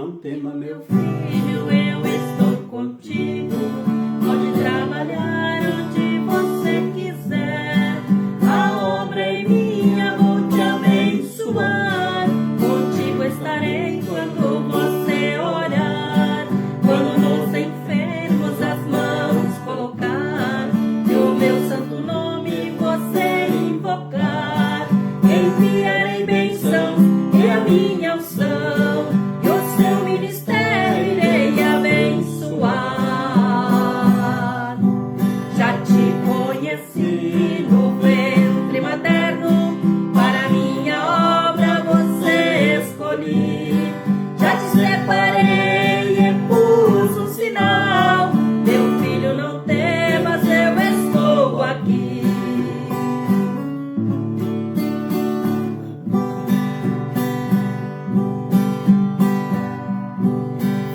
Não tema, meu Filho, eu estou contigo. Pode trabalhar onde você quiser. A obra é minha, vou te abençoar. Contigo estarei quando você orar. Quando nos enfermos as mãos colocar, e o meu santo nome você invocar, enviarei bênçãos e a minha unção, e o seu ministério irei abençoar. Já te conheci no ventre materno, para minha obra você escolhi. Já te separei e pus um sinal, meu filho, não temas, eu estou aqui.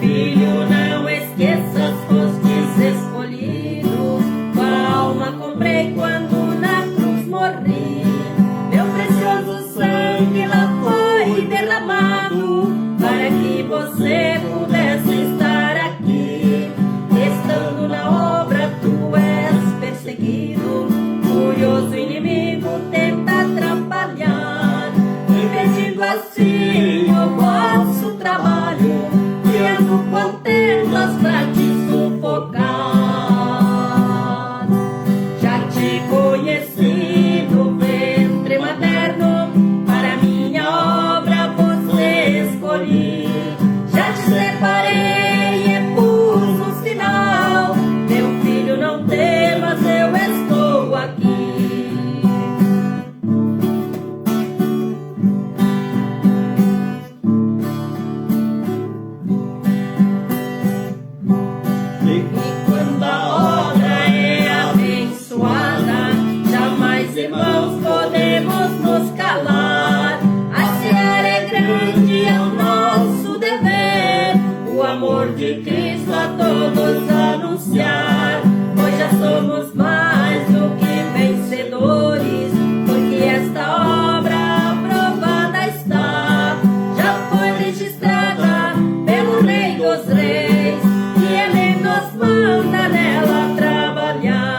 Filho, não esqueças, fostes escolhido. Tua alma comprei quando na cruz morri. Meu precioso sangue lá foi derramado, para que você pudesse estar aqui. Estando na obra, tu és perseguido. Curioso inimigo tenta atrapalhar, impedindo assim o vosso trabalho, criando contendas pra te sufocar. Já te conheci no ventre materno, para minha obra você escolhi. Já te separei e pus um sinal, meu filho, não temas, eu estou aqui. E quando a obra é abençoada, jamais, irmãos, podemos nos calar. A seara é grande, é o nosso dever, o amor de Cristo a todos anunciar. Pois já somos mais do que vencedores, porque esta obra aprovada está. Já foi registrada pelo Rei dos Reis, e Ele nos manda nela trabalhar.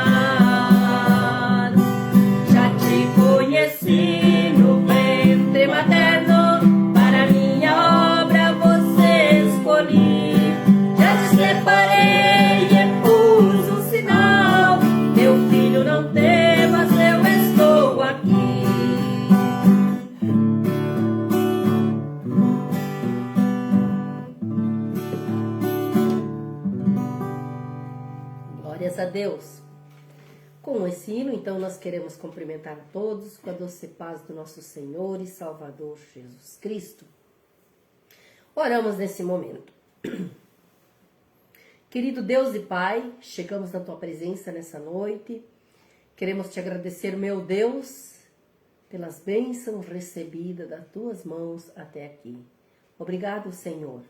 Já te conheci no ventre materno, para minha obra você escolhi. Já te separei e pus um sinal, meu filho, não temas, eu estou aqui. Glórias a Deus. Com esse hino, então, nós queremos cumprimentar a todos com a doce paz do nosso Senhor e Salvador Jesus Cristo. Oramos nesse momento. Querido Deus e Pai, chegamos na Tua presença nessa noite. Queremos Te agradecer, meu Deus, pelas bênçãos recebidas das Tuas mãos até aqui. Obrigado, Senhor.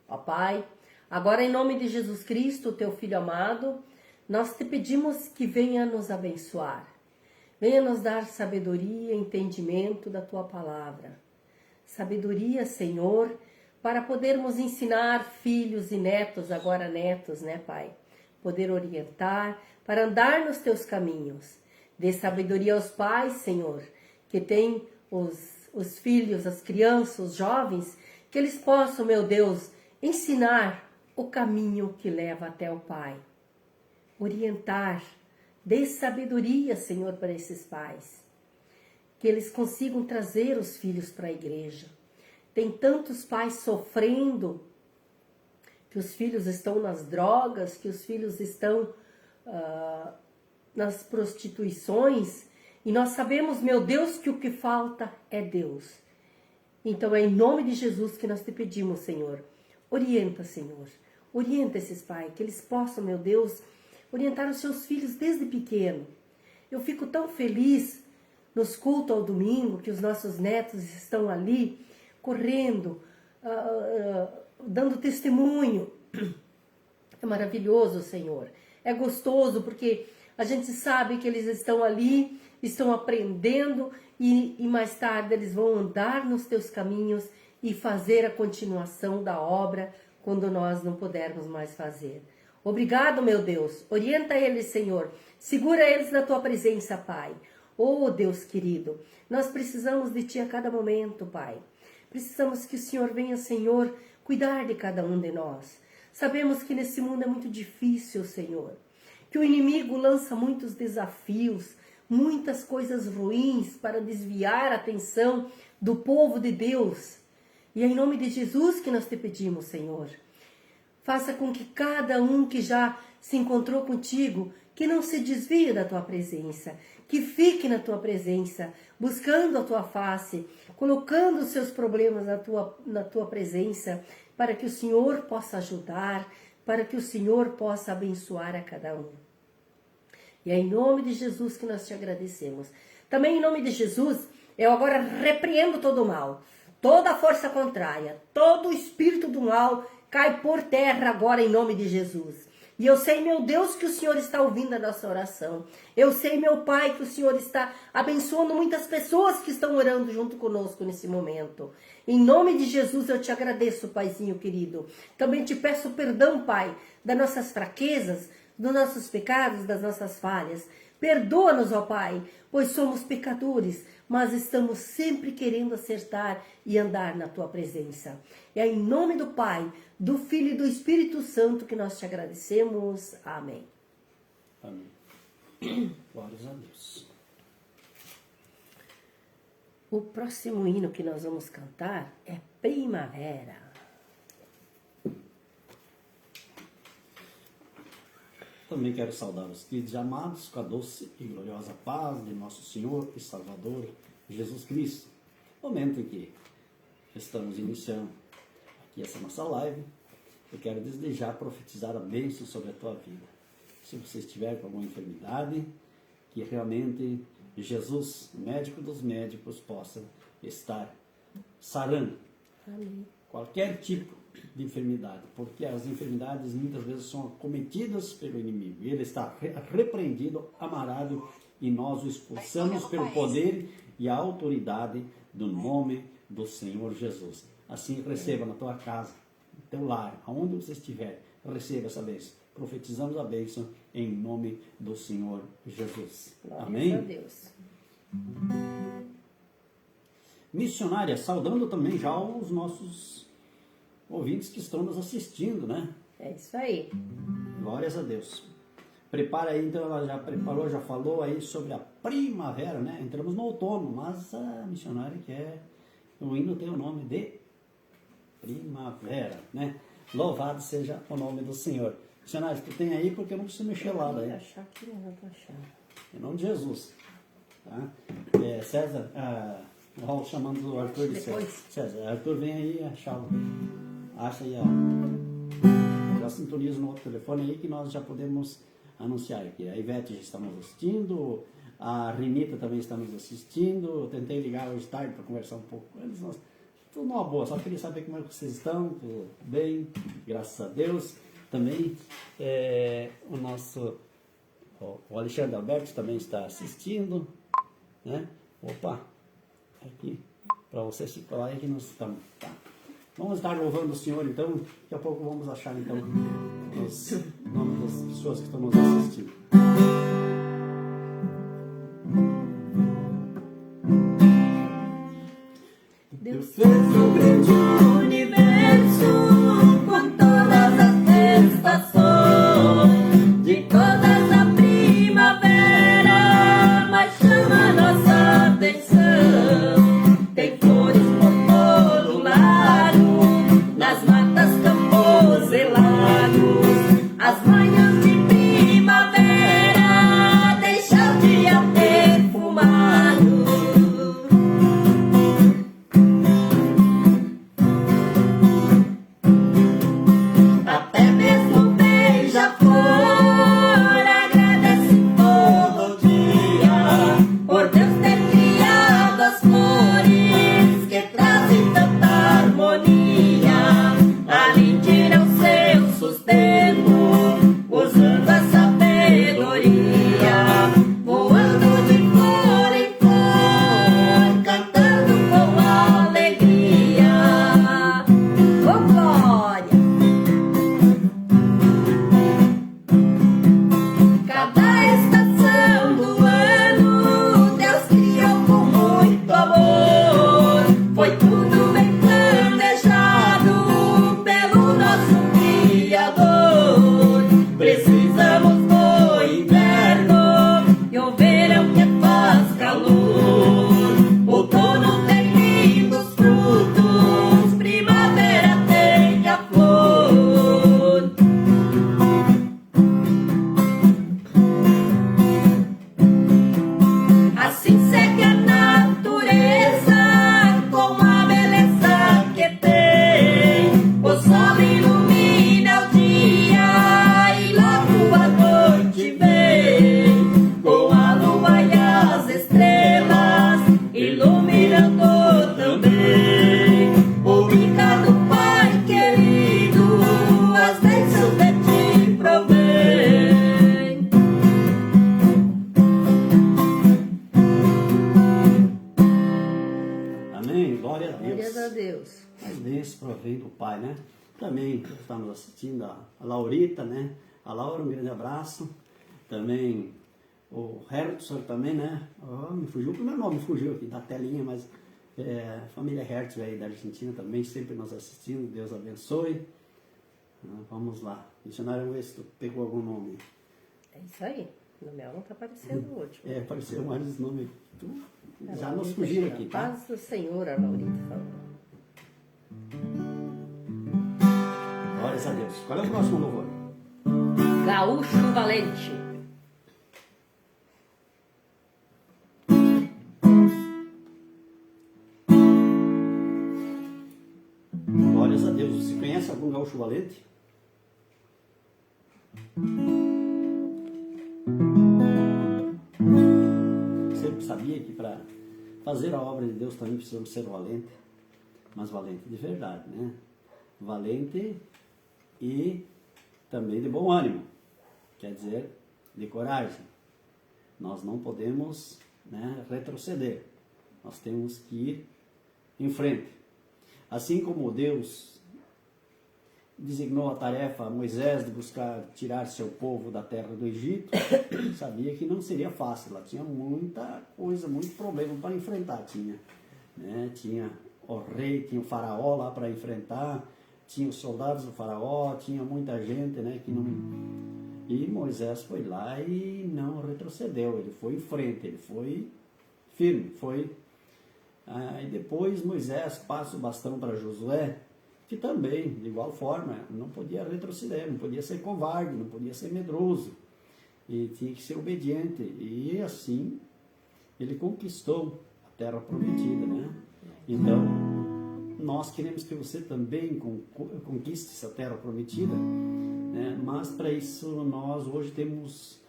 Ó Pai, agora em nome de Jesus Cristo, Teu Filho amado, nós Te pedimos que venha nos abençoar. Venha nos dar sabedoria e entendimento da Tua palavra. Sabedoria, Senhor, para podermos ensinar filhos e netos, agora netos, né, Pai? Poder orientar, para andar nos Teus caminhos. Dê sabedoria aos pais, Senhor, que têm os filhos, as crianças, os jovens, que eles possam, meu Deus, ensinar o caminho que leva até o Pai. Orientar, dê sabedoria, Senhor, para esses pais. Que eles consigam trazer os filhos para a igreja. Tem tantos pais sofrendo, que os filhos estão nas drogas, que os filhos estão nas prostituições, e nós sabemos, meu Deus, que o que falta é Deus. Então é em nome de Jesus que nós Te pedimos, Senhor. Orienta, Senhor. Orienta esses pais, que eles possam, meu Deus, orientar os seus filhos desde pequeno. Eu fico tão feliz nos cultos ao domingo, que os nossos netos estão ali, correndo, dando testemunho. É maravilhoso, Senhor. É gostoso, porque a gente sabe que eles estão ali, estão aprendendo, e mais tarde eles vão andar nos Teus caminhos, e fazer a continuação da obra quando nós não pudermos mais fazer. Obrigado, meu Deus. Orienta eles, Senhor. Segura eles na tua presença, Pai. Oh, Deus querido, nós precisamos de Ti a cada momento, Pai. Precisamos que o Senhor venha, Senhor, cuidar de cada um de nós. Sabemos que nesse mundo é muito difícil, Senhor. Que o inimigo lança muitos desafios, muitas coisas ruins para desviar a atenção do povo de Deus. E é em nome de Jesus que nós te pedimos, Senhor. Faça com que cada um que já se encontrou contigo, que não se desvie da tua presença, que fique na tua presença, buscando a tua face, colocando os seus problemas na tua presença, para que o Senhor possa ajudar, para que o Senhor possa abençoar a cada um. E é em nome de Jesus que nós te agradecemos. Também em nome de Jesus, eu agora repreendo todo o mal, toda a força contrária, todo o espírito do mal cai por terra agora em nome de Jesus. E eu sei, meu Deus, que o Senhor está ouvindo a nossa oração. Eu sei, meu Pai, que o Senhor está abençoando muitas pessoas que estão orando junto conosco nesse momento. Em nome de Jesus eu te agradeço, Paizinho querido. Também te peço perdão, Pai, das nossas fraquezas, dos nossos pecados, das nossas falhas. Perdoa-nos, ó Pai, pois somos pecadores, mas estamos sempre querendo acertar e andar na Tua presença. É em nome do Pai, do Filho e do Espírito Santo que nós te agradecemos. Amém. Amém. Glórias a Deus. O próximo hino que nós vamos cantar é Primavera. Também quero saudar os queridos e amados com a doce e gloriosa paz de nosso Senhor e Salvador Jesus Cristo. Momento em que estamos iniciando aqui essa nossa live, eu quero desde já profetizar a bênção sobre a tua vida. Se você estiver com alguma enfermidade, que realmente Jesus, médico dos médicos, possa estar sarando. Amém. Qualquer tipo de enfermidade, porque as enfermidades muitas vezes são acometidas pelo inimigo. E ele está repreendido, amarrado, e nós o expulsamos pelo poder e a autoridade do nome do Senhor Jesus. Assim, receba na tua casa, no teu lar, aonde você estiver, receba essa bênção. Profetizamos a bênção em nome do Senhor Jesus. Glórias Amém? a Deus. Missionária, saudando também já os nossos ouvintes que estão nos assistindo, né? É isso aí. Glórias a Deus. Prepara aí, então, ela já preparou, já falou aí sobre a primavera, né? Entramos no outono, mas a missionária quer, o hino tem o nome de primavera, né? Louvado seja o nome do Senhor. Missionário, tu tem aí porque eu não preciso mexer lá daí. Eu vou achar aqui, mas não tô achando. Em nome de Jesus. Tá? César, ó, chamando o Arthur de César. César, Arthur, vem aí achar. Acha aí, ó. Já sintoniza no outro telefone aí que nós já podemos anunciar aqui. A Ivete já está nos assistindo, a Renita também está nos assistindo. Eu tentei ligar hoje tarde para conversar um pouco com eles. Tudo numa boa, só queria saber como é que vocês estão. Tudo bem, graças a Deus. Também o nosso o Alexandre Alberto também está assistindo, né? Opa, aqui para você se colar aí que nós estamos, tá? Vamos estar louvando o Senhor então, daqui a pouco vamos achar então os nomes das pessoas que estão nos assistindo. Deus fez o grande universo com todas as estações, de todas a primavera, mas chama nossa atenção. Tem flores por todo lado, nas matas, campos e lagos, as manhãs de primavera deixam o dia perfumado. mais provém do Pai, né? Também estamos assistindo a Laurita, né? A Laura, um grande abraço. Também o Hertzog também, né? Oh, me fugiu, o meu nome fugiu aqui da telinha, mas família Hertzog aí da Argentina também, sempre nos assistindo, Deus abençoe. Vamos lá, missionário, vamos ver se tu pegou algum nome. É isso aí, no meu não está aparecendo o último. Apareceu mais nome. Tu já Laurita nos fugiram aqui, tá? Paz do Senhor, a Laurita falou. Glórias a Deus. Qual é o próximo louvor? Gaúcho Valente. Glórias a Deus. Você conhece algum gaúcho valente? Sempre sabia que para fazer a obra de Deus também precisamos ser valente, mas valente de verdade, né? Valente e também de bom ânimo, quer dizer, de coragem. Nós não podemos, né, retroceder, nós temos que ir em frente. Assim como Deus designou a tarefa a Moisés de buscar tirar seu povo da terra do Egito, ele sabia que não seria fácil, lá tinha muita coisa, muito problema para enfrentar, tinha o rei, tinha o faraó lá para enfrentar, tinha os soldados do faraó, tinha muita gente, né, que não... E Moisés foi lá e não retrocedeu, ele foi em frente, ele foi firme, e depois Moisés passa o bastão para Josué, que também, de igual forma, não podia retroceder, não podia ser covarde, não podia ser medroso, e tinha que ser obediente, e assim ele conquistou a terra prometida, né? Então, nós queremos que você também conquiste essa terra prometida, né? Mas para isso nós hoje temos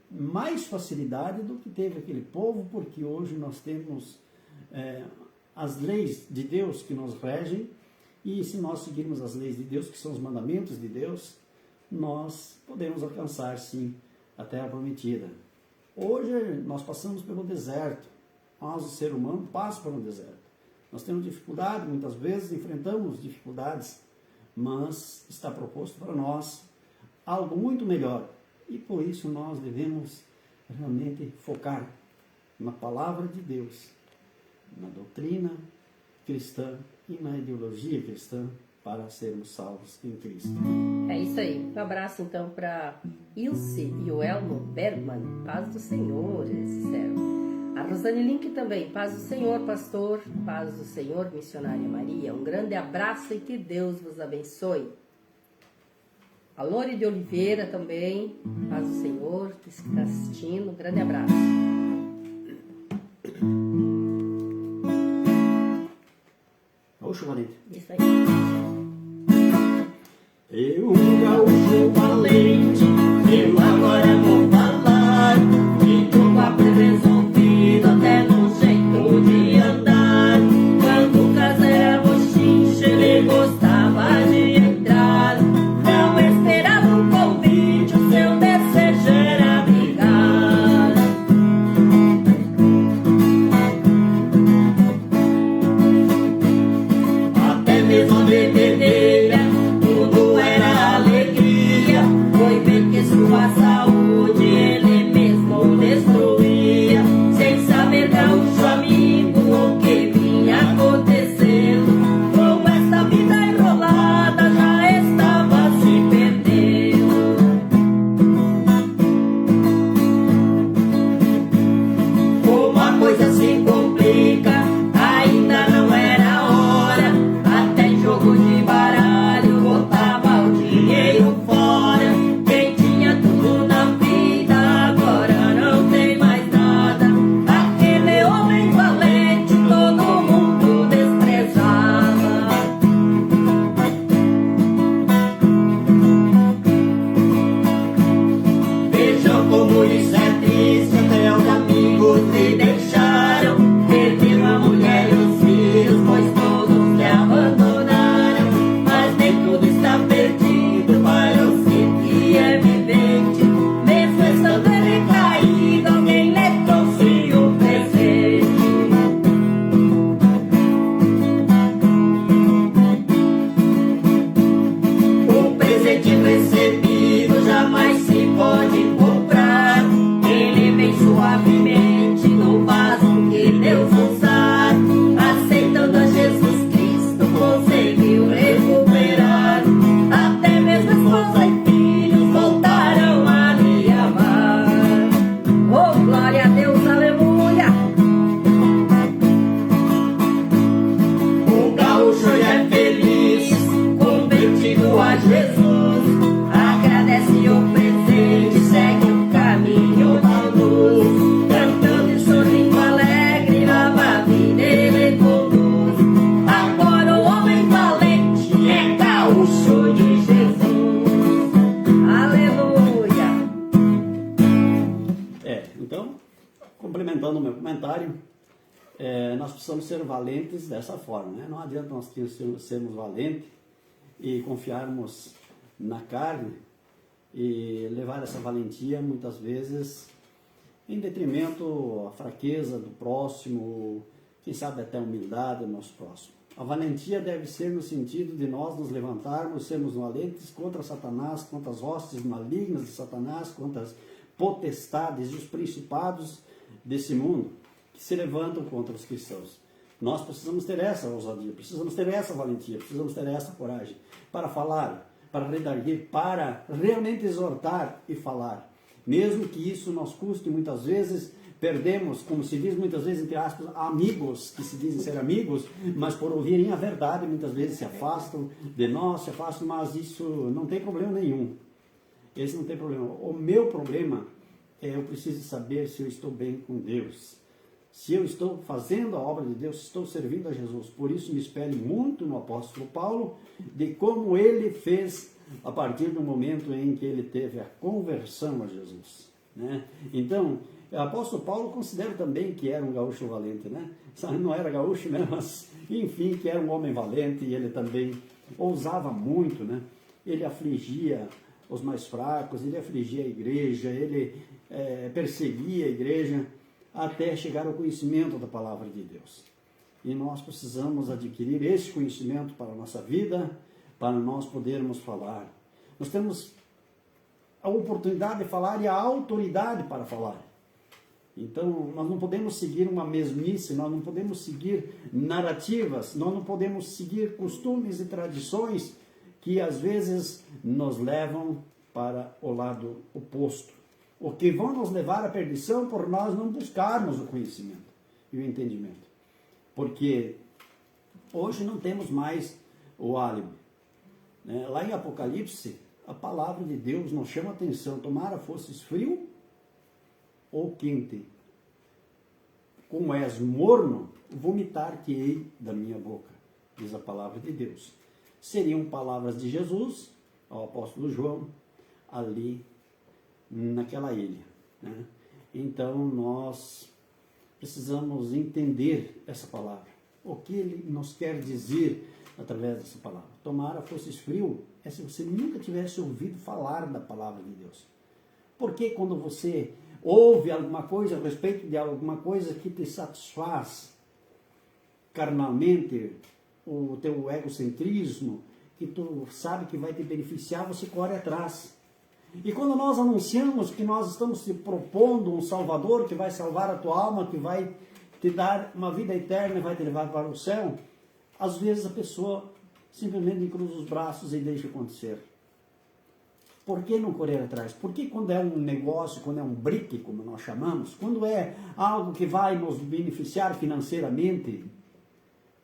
mais facilidade do que teve aquele povo, porque hoje nós temos as leis de Deus que nos regem, e se nós seguirmos as leis de Deus, que são os mandamentos de Deus, nós podemos alcançar sim a terra prometida. Hoje nós passamos pelo deserto, nós, o ser humano, passa pelo deserto. Nós temos dificuldade, muitas vezes enfrentamos dificuldades, mas está proposto para nós algo muito melhor. E por isso nós devemos realmente focar na palavra de Deus, na doutrina cristã e na ideologia cristã para sermos salvos em Cristo. É isso aí. Um abraço então para Ilse e o Elmo Bergman. Paz do Senhor, eles disseram. A Rosane Link também. Paz do Senhor, pastor. Paz do Senhor, missionária Maria. Um grande abraço e que Deus vos abençoe. A Lore de Oliveira também. Paz do Senhor, que está assistindo. Um grande abraço. Gaúcho valente. Isso aí. Eu, gaúcho valente, eu agora vou falar. E tô com a presença ouvida até no jeito de andar. Quando o caso era bochinche, ele gostava de entrar. Não esperava um convite, o seu desejo era brigar. Até mesmo a bebedeira, tudo era alegria. Foi ver que sua saúde ele mesmo destruía. Sem saber, gaúcho amigo, o que vinha acontecendo. Com essa vida enrolada já estava se perdendo. Como a coisa se complica, ainda não era hora. Até em jogo de baralho nós precisamos ser valentes dessa forma, né? Não adianta nós sermos valentes e confiarmos na carne e levar essa valentia muitas vezes em detrimento à fraqueza do próximo, quem sabe até a humildade do nosso próximo. A valentia deve ser no sentido de nós nos levantarmos, sermos valentes contra Satanás, contra as hostes malignas de Satanás, contra as potestades e os principados desse mundo que se levantam contra os cristãos. Nós precisamos ter essa ousadia, precisamos ter essa valentia, precisamos ter essa coragem para falar, para redarguir, para realmente exortar e falar. Mesmo que isso nos custe muitas vezes, perdemos, como se diz muitas vezes, entre aspas, amigos que se dizem ser amigos, mas por ouvirem a verdade muitas vezes se afastam de nós, se afastam, mas isso não tem problema nenhum. Esse não tem problema. O meu problema é eu preciso saber se eu estou bem com Deus. Se eu estou fazendo a obra de Deus, se estou servindo a Jesus. Por isso me espelho muito no apóstolo Paulo, de como ele fez a partir do momento em que ele teve a conversão a Jesus, né? Então, o apóstolo Paulo considera também que era um gaúcho valente, né? Não era gaúcho, né? Mas, enfim, que era um homem valente, e ele também ousava muito, né? Ele afligia os mais fracos, ele afligia a igreja, ele perseguia a igreja, até chegar ao conhecimento da palavra de Deus. E nós precisamos adquirir esse conhecimento para a nossa vida, para nós podermos falar. Nós temos a oportunidade de falar e a autoridade para falar. Então, nós não podemos seguir uma mesmice, nós não podemos seguir narrativas, nós não podemos seguir costumes e tradições que às vezes nos levam para o lado oposto, o que vão nos levar à perdição por nós não buscarmos o conhecimento e o entendimento. Porque hoje não temos mais o álibi. Lá em Apocalipse, a palavra de Deus nos chama a atenção: tomara fosses frio ou quente, como és morno, vomitar-te-ei da minha boca, diz a palavra de Deus. Seriam palavras de Jesus ao apóstolo João ali naquela ilha, né? Então nós precisamos entender essa palavra, o que ele nos quer dizer através dessa palavra. Tomara fosses frio é se você nunca tivesse ouvido falar da palavra de Deus. Porque quando você ouve alguma coisa a respeito de alguma coisa que te satisfaz carnalmente, o teu egocentrismo, que tu sabe que vai te beneficiar, você corre atrás. E quando nós anunciamos que nós estamos te propondo um Salvador que vai salvar a tua alma, que vai te dar uma vida eterna e vai te levar para o céu, às vezes a pessoa simplesmente cruza os braços e deixa acontecer. Por que não correr atrás? Porque quando é um negócio, quando é um brique, como nós chamamos, quando é algo que vai nos beneficiar financeiramente,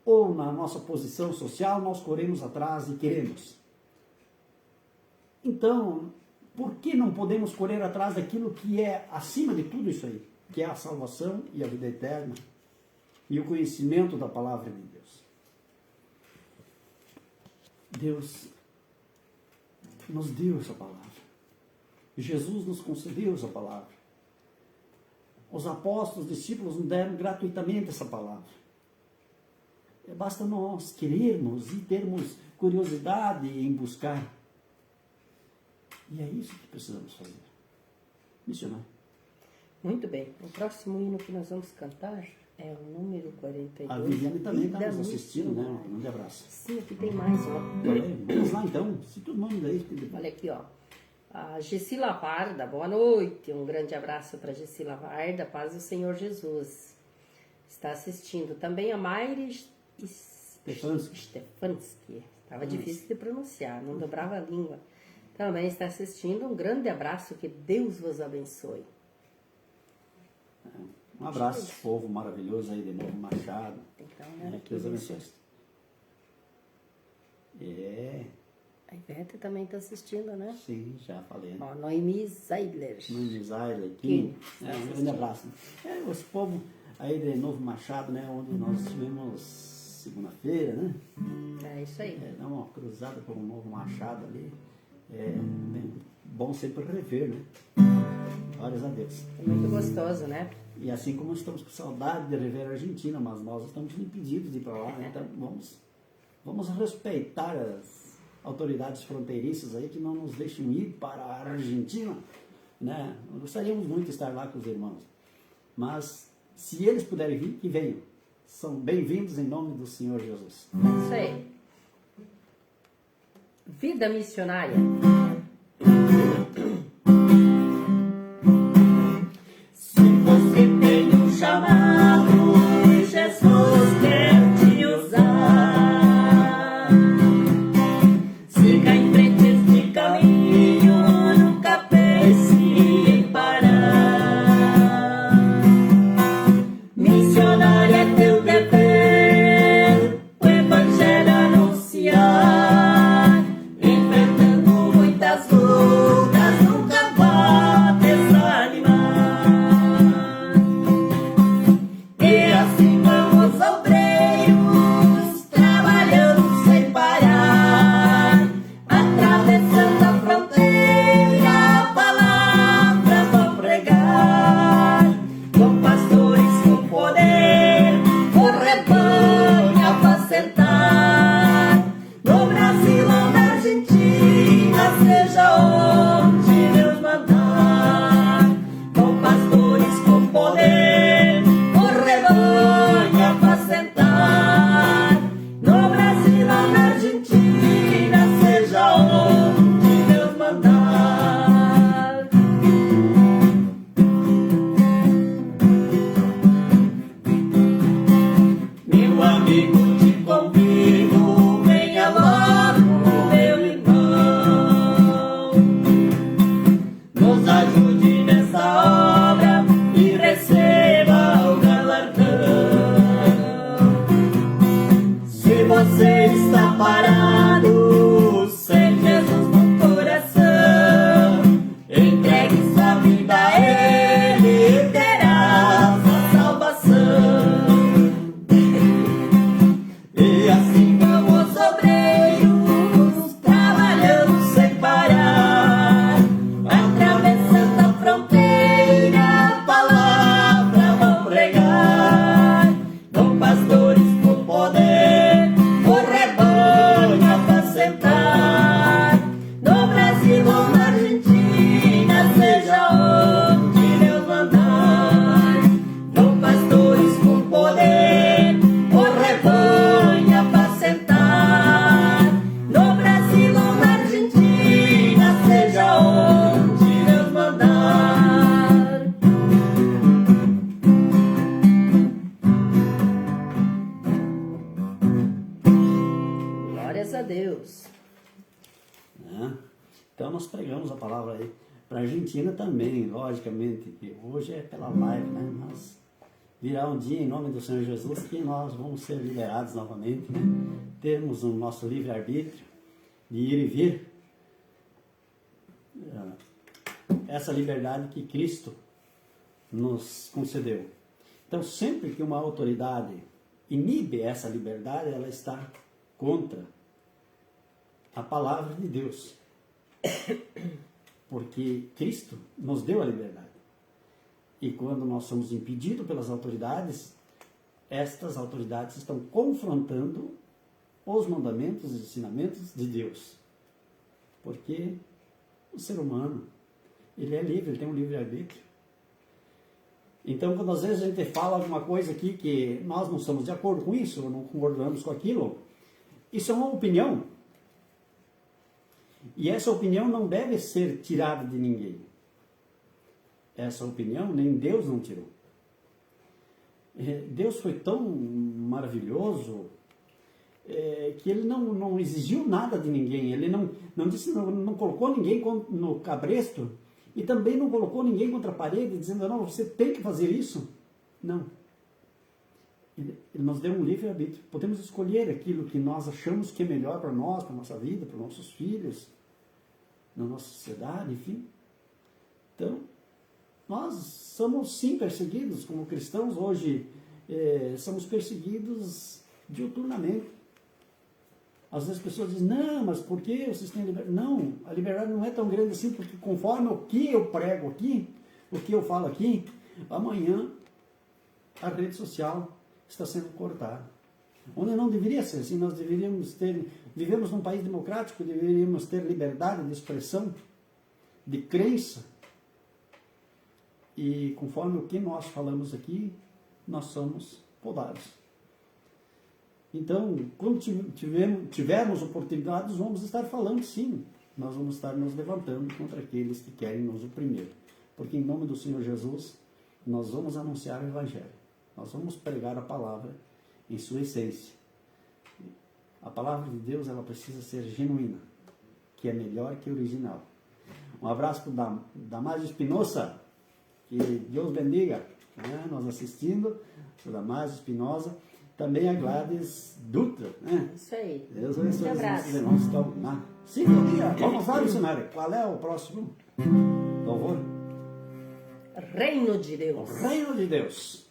ou na nossa posição social, nós corremos atrás e queremos. Então, por que não podemos correr atrás daquilo que é acima de tudo isso aí? Que é a salvação e a vida eterna e o conhecimento da palavra de Deus. Deus nos deu essa palavra. Jesus nos concedeu essa palavra. Os apóstolos, os discípulos nos deram gratuitamente essa palavra. Basta nós querermos e termos curiosidade em buscar. E é isso que precisamos fazer. Missionário. Muito bem. O próximo hino que nós vamos cantar é o número 42. A Viviane também está nos assistindo, né? Um grande abraço. Sim, aqui tem mais, ó. Vamos lá então. Se todo mundo aí. Olha aqui, ó. A Gessila Varda, boa noite. Um grande abraço para Gessila Varda, paz do Senhor Jesus. Está assistindo. Também a Mayre Stefanski. Estava difícil de pronunciar, não dobrava a língua. Também está assistindo. Um grande abraço, que Deus vos abençoe. Um abraço, povo maravilhoso aí de Novo Machado. Então, né? Que Deus abençoe. A Ivete também está assistindo, né? Sim, já falei. Ó, Noemi Zeidler. Noemi Zeidler aqui. Um grande abraço. Esse povo aí de Novo Machado, né? Onde nós estivemos segunda-feira, né? É isso aí. Dá uma cruzada por um Novo Machado ali. bom sempre rever, né? Glórias a Deus. É muito gostoso, né? E assim como estamos com saudade de rever a Argentina, mas nós estamos impedidos de ir para lá, né? Então vamos respeitar as autoridades fronteiriças aí que não nos deixam ir para a Argentina, né? Gostaríamos muito de estar lá com os irmãos, mas se eles puderem vir, que venham. São bem-vindos em nome do Senhor Jesus. Isso aí. Vida missionária. Se você tem um chamado e Jesus quer te usar, siga em frente este caminho, nunca pense em parar. Missionário é teu dever, o evangelho anunciar, enfrentando muitas lutas, nunca vá desanimar. E assim vamos obreiros, trabalhando sem parar, atravessando a fronteira, a palavra vou pregar, com pastores com poder, o rebanho apacentar, no Brasil ou na Argentina, seja onde Deus mandar, com pastores com poder, o rebanho apacentar, no Brasil ou na Argentina, seja onde Deus mandar. Meu amigo, te convido, venha logo, meu irmão. Nos ajude nessa obra e receba o galardão. Se você está parado, sem Jesus no coração, entregue sua vida a Ele e terá sua salvação. E assim vamos obreiros, trabalhando sem parar, atravessando a fronteira, a palavra vou pregar, com pastores com poder, o rebanho apacentar, no Brasil ou na Argentina, seja onde Deus mandar, com pastores com poder, o rebanho apacentar, no Brasil ou na Argentina, seja onde Deus mandar. Glórias a Deus. Né? Então nós pregamos a palavra aí para a Argentina também, logicamente, que hoje é pela live, né? Mas virá um dia em nome do Senhor Jesus que nós vamos ser liberados novamente, né? Termos o nosso livre-arbítrio de ir e vir. Essa liberdade que Cristo nos concedeu. Então sempre que uma autoridade inibe essa liberdade, ela está contra a palavra de Deus. Porque Cristo nos deu a liberdade. E quando nós somos impedidos pelas autoridades, estas autoridades estão confrontando os mandamentos e ensinamentos de Deus. Porque o ser humano, ele é livre, ele tem um livre-arbítrio. Então, quando às vezes a gente fala alguma coisa aqui que nós não estamos de acordo com isso, ou não concordamos com aquilo, isso é uma opinião. E essa opinião não deve ser tirada de ninguém. Essa opinião nem Deus não tirou. Deus foi tão maravilhoso que ele não exigiu nada de ninguém. Ele não colocou ninguém no cabresto e também não colocou ninguém contra a parede dizendo, não, você tem que fazer isso. Não. Ele nos deu um livre-arbítrio. Podemos escolher aquilo que nós achamos que é melhor para nós, para a nossa vida, para os nossos filhos, na nossa sociedade, enfim. Então, nós somos sim perseguidos como cristãos. Hoje somos perseguidos diuturnamente. Às vezes as pessoas dizem, não, mas por que vocês têm liberdade? Não, a liberdade não é tão grande assim, porque conforme o que eu prego aqui, o que eu falo aqui, amanhã a rede social está sendo cortada. Onde não deveria ser assim, nós deveríamos ter, vivemos num país democrático, deveríamos ter liberdade de expressão, de crença, e conforme o que nós falamos aqui, nós somos podados. Então, quando tivermos oportunidades, vamos estar falando sim, nós vamos estar nos levantando contra aqueles que querem nos oprimir, porque em nome do Senhor Jesus, nós vamos anunciar o Evangelho, nós vamos pregar a palavra em sua essência. A palavra de Deus, ela precisa ser genuína, que é melhor que original. Um abraço para o Damásio Espinosa, que Deus bendiga, né? Nós assistindo, o Damásio Espinosa, também a Gladys Dutra, né? Isso aí. Deus abençoe os abraço. nossos irmãos que estão na sintonia. Vamos lá, missionário. Qual é o próximo louvor? Reino de O Deus. Reino de Deus.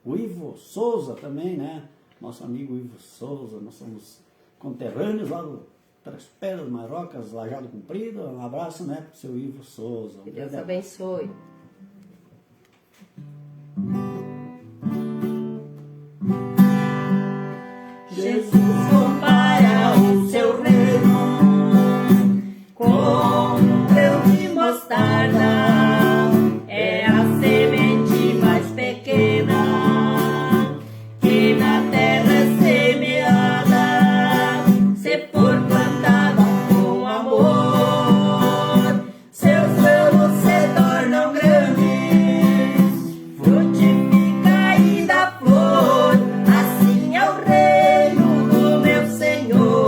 O Ivo Souza também, né? Nosso amigo Ivo Souza, nós somos conterrâneos lá do Três Pedras, Marocas, Lajado Comprido. Um abraço, né, para o seu Ivo Souza. Que Deus abençoe. Jesus compara o seu reino com um grão de mostarda. É a semente mais pequena que na terra é semeada. Se for plantada com amor, seus ramos se tornam grandes, frutifica e dá flor. Assim é o reino do meu Senhor.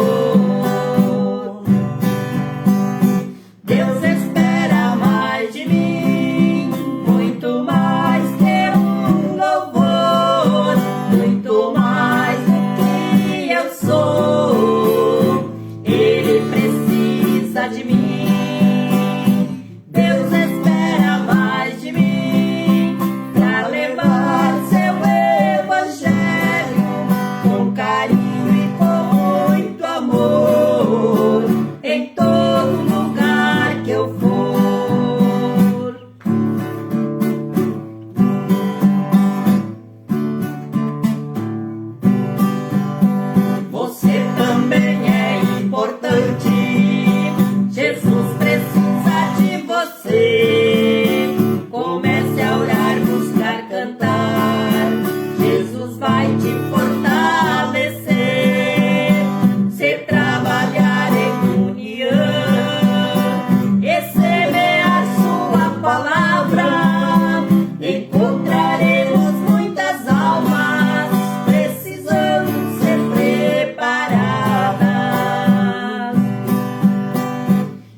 Deus espera mais de mim, muito mais que um louvor, muito mais do que eu sou. Ele precisa de mim. Deus espera mais de mim pra levar seu evangelho com carinho e com muito amor em todo lugar que eu for. Você também é importante. Jesus precisa de você. Comece a orar, buscar, cantar. Jesus vai te fortalecer. Se trabalhar em união e semear sua palavra, encontraremos muitas almas precisando ser preparadas.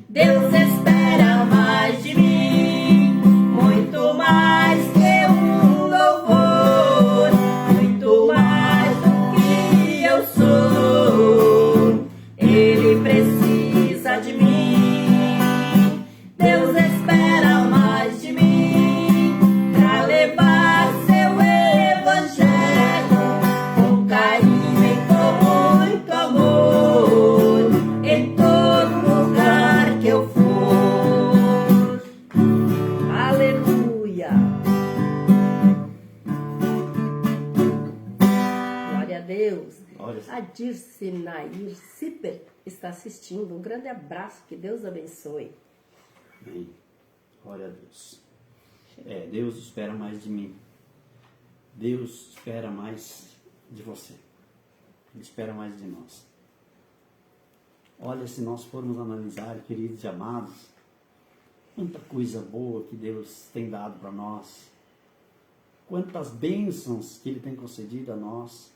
Deus espera mais de mim, muito mais que um louvor, muito mais do que eu sou. Ele precisa de mim. Deus espera mais de mim pra levar seu evangelho com carinho e com muito amor em todo lugar que eu for. Aleluia. Glória a Deus. Olha, A Dirce Nair Ciper está assistindo. Um grande abraço. Que Deus abençoe. amém. Glória a Deus. Deus espera mais de mim. Deus espera mais de você. Ele espera mais de nós. Olha, se nós formos analisar, queridos e amados, quanta coisa boa que Deus tem dado para nós. Quantas bênçãos que Ele tem concedido a nós.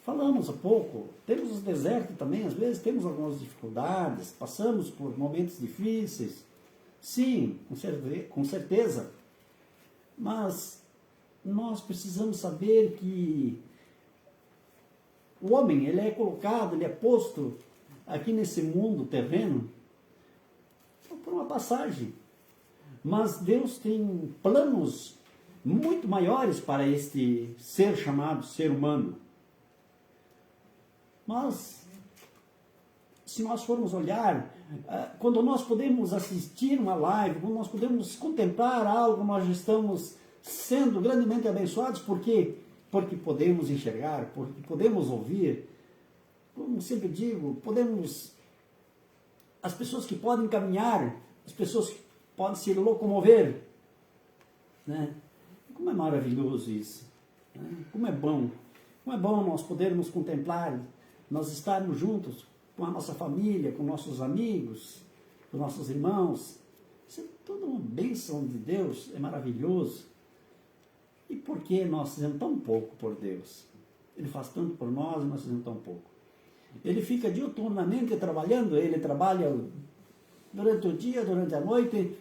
Falamos há pouco, temos os desertos também, às vezes temos algumas dificuldades, passamos por momentos difíceis. Sim, com certeza. Mas nós precisamos saber que o homem, ele é colocado, ele é posto aqui nesse mundo terreno por uma passagem. Mas Deus tem planos muito maiores para este ser chamado ser humano. Mas se nós formos olhar, quando nós podemos assistir uma live, quando nós podemos contemplar algo, nós estamos sendo grandemente abençoados. Por quê? Porque podemos enxergar, porque podemos ouvir. Como sempre digo, as pessoas que podem caminhar, as pessoas que podem se locomover, né? Como é maravilhoso isso, né? Como é bom nós podermos contemplar, nós estarmos juntos com a nossa família, com nossos amigos, com nossos irmãos. Isso é toda uma bênção de Deus, é maravilhoso. E por que nós fazemos tão pouco por Deus? Ele faz tanto por nós e nós fazemos tão pouco. Ele fica diuturnamente trabalhando, ele trabalha durante o dia, durante a noite,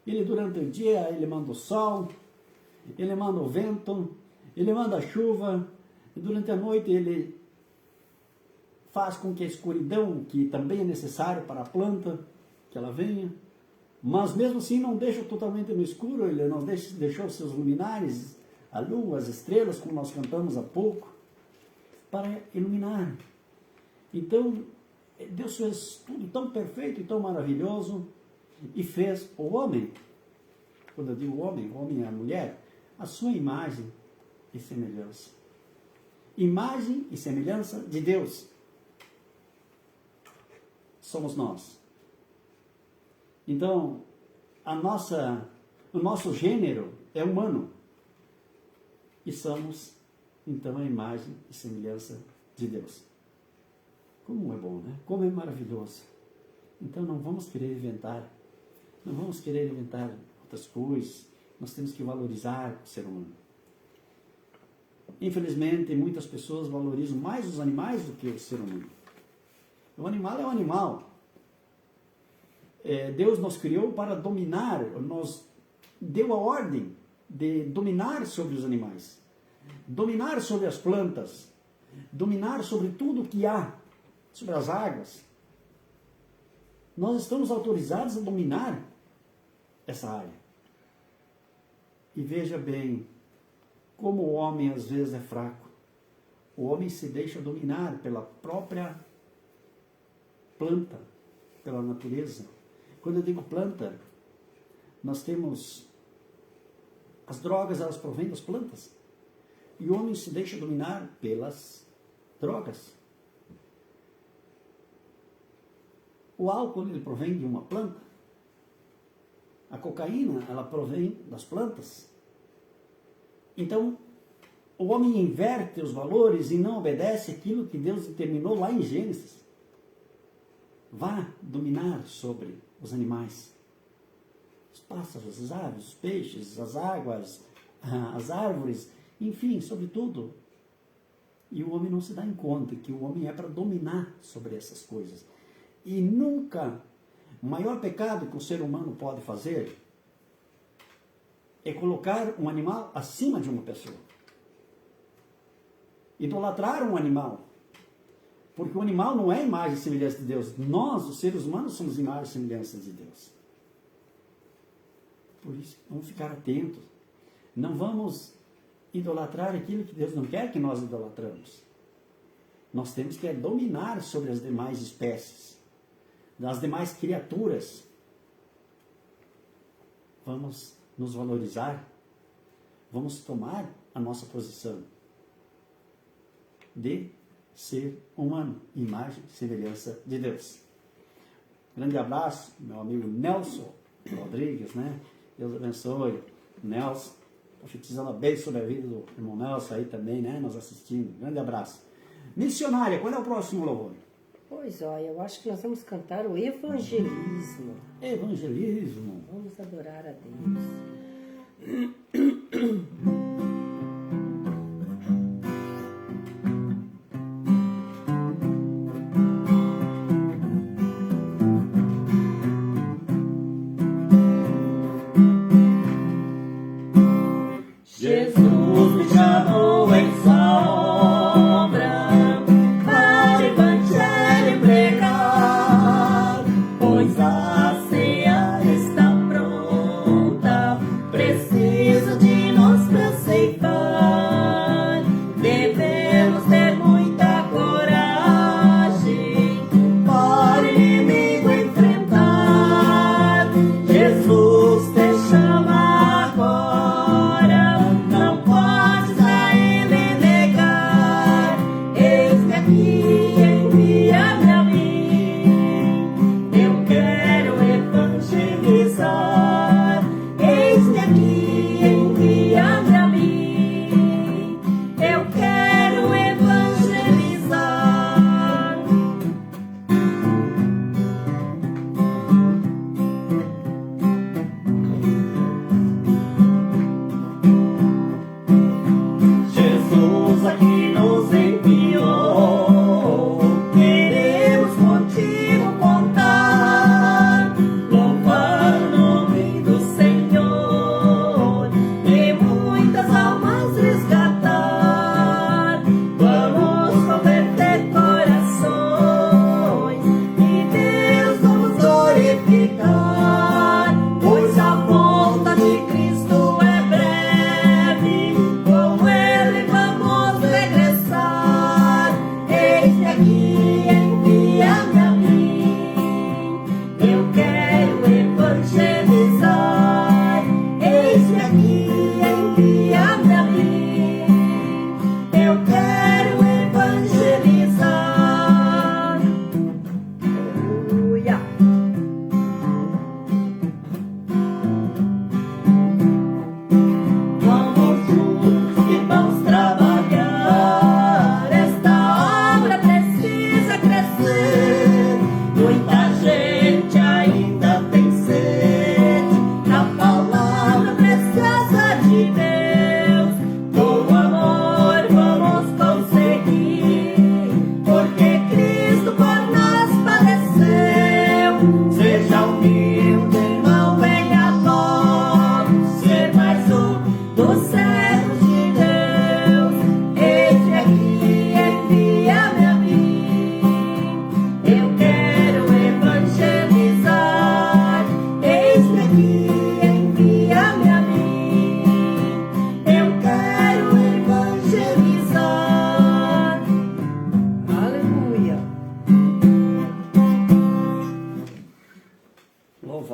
durante o dia ele manda o sol, ele manda o vento, ele manda a chuva, e durante a noite ele faz com que a escuridão, que também é necessário para a planta, que ela venha, mas mesmo assim não deixa totalmente no escuro, ele não deixou seus luminares, a lua, as estrelas, como nós cantamos há pouco, para iluminar. Então, Deus fez tudo tão perfeito e tão maravilhoso, e fez o homem, quando eu digo o homem é a mulher, a sua imagem e semelhança. Imagem e semelhança de Deus. Somos nós. Então, o nosso gênero é humano. E somos, então, a imagem e semelhança de Deus. Como é bom, né? Como é maravilhoso. Então, não vamos querer inventar outras coisas. Nós temos que valorizar o ser humano. Infelizmente, muitas pessoas valorizam mais os animais do que o ser humano. O animal é um animal. Deus nos criou para dominar, nos deu a ordem de dominar sobre os animais, dominar sobre as plantas, dominar sobre tudo que há, sobre as águas. Nós estamos autorizados a dominar essa área. E veja bem, como o homem às vezes é fraco. O homem se deixa dominar pela própria planta, pela natureza. Quando eu digo planta, nós temos as drogas, elas provêm das plantas. E o homem se deixa dominar pelas drogas. O álcool, ele provém de uma planta. A cocaína, ela provém das plantas. Então, o homem inverte os valores e não obedece aquilo que Deus determinou lá em Gênesis. Vá dominar sobre os animais. Os pássaros, as aves, os peixes, as águas, as árvores, enfim, sobre tudo. E o homem não se dá em conta que o homem é para dominar sobre essas coisas. E nunca, o maior pecado que o ser humano pode fazer é colocar um animal acima de uma pessoa. Idolatrar um animal. Porque o animal não é imagem e semelhança de Deus. Nós, os seres humanos, somos imagem e semelhança de Deus. Por isso, vamos ficar atentos. Não vamos idolatrar aquilo que Deus não quer que nós idolatramos. Nós temos que dominar sobre as demais espécies, das demais criaturas. Vamos nos valorizar. Vamos tomar a nossa posição de ser humano, imagem e semelhança de Deus. Grande abraço, meu amigo Nelson Rodrigues, né? Deus abençoe. Nelson, profetizando bem sobre a vida do irmão Nelson aí também, né? Nos assistindo. Grande abraço. Missionária, qual é o próximo louvor? Pois, ó, eu acho que nós vamos cantar o evangelismo. Evangelismo. Vamos adorar a Deus. Jesus me chamou em sua obra para o evangelho pregar, pois a ceia está pronta, preciso de nós.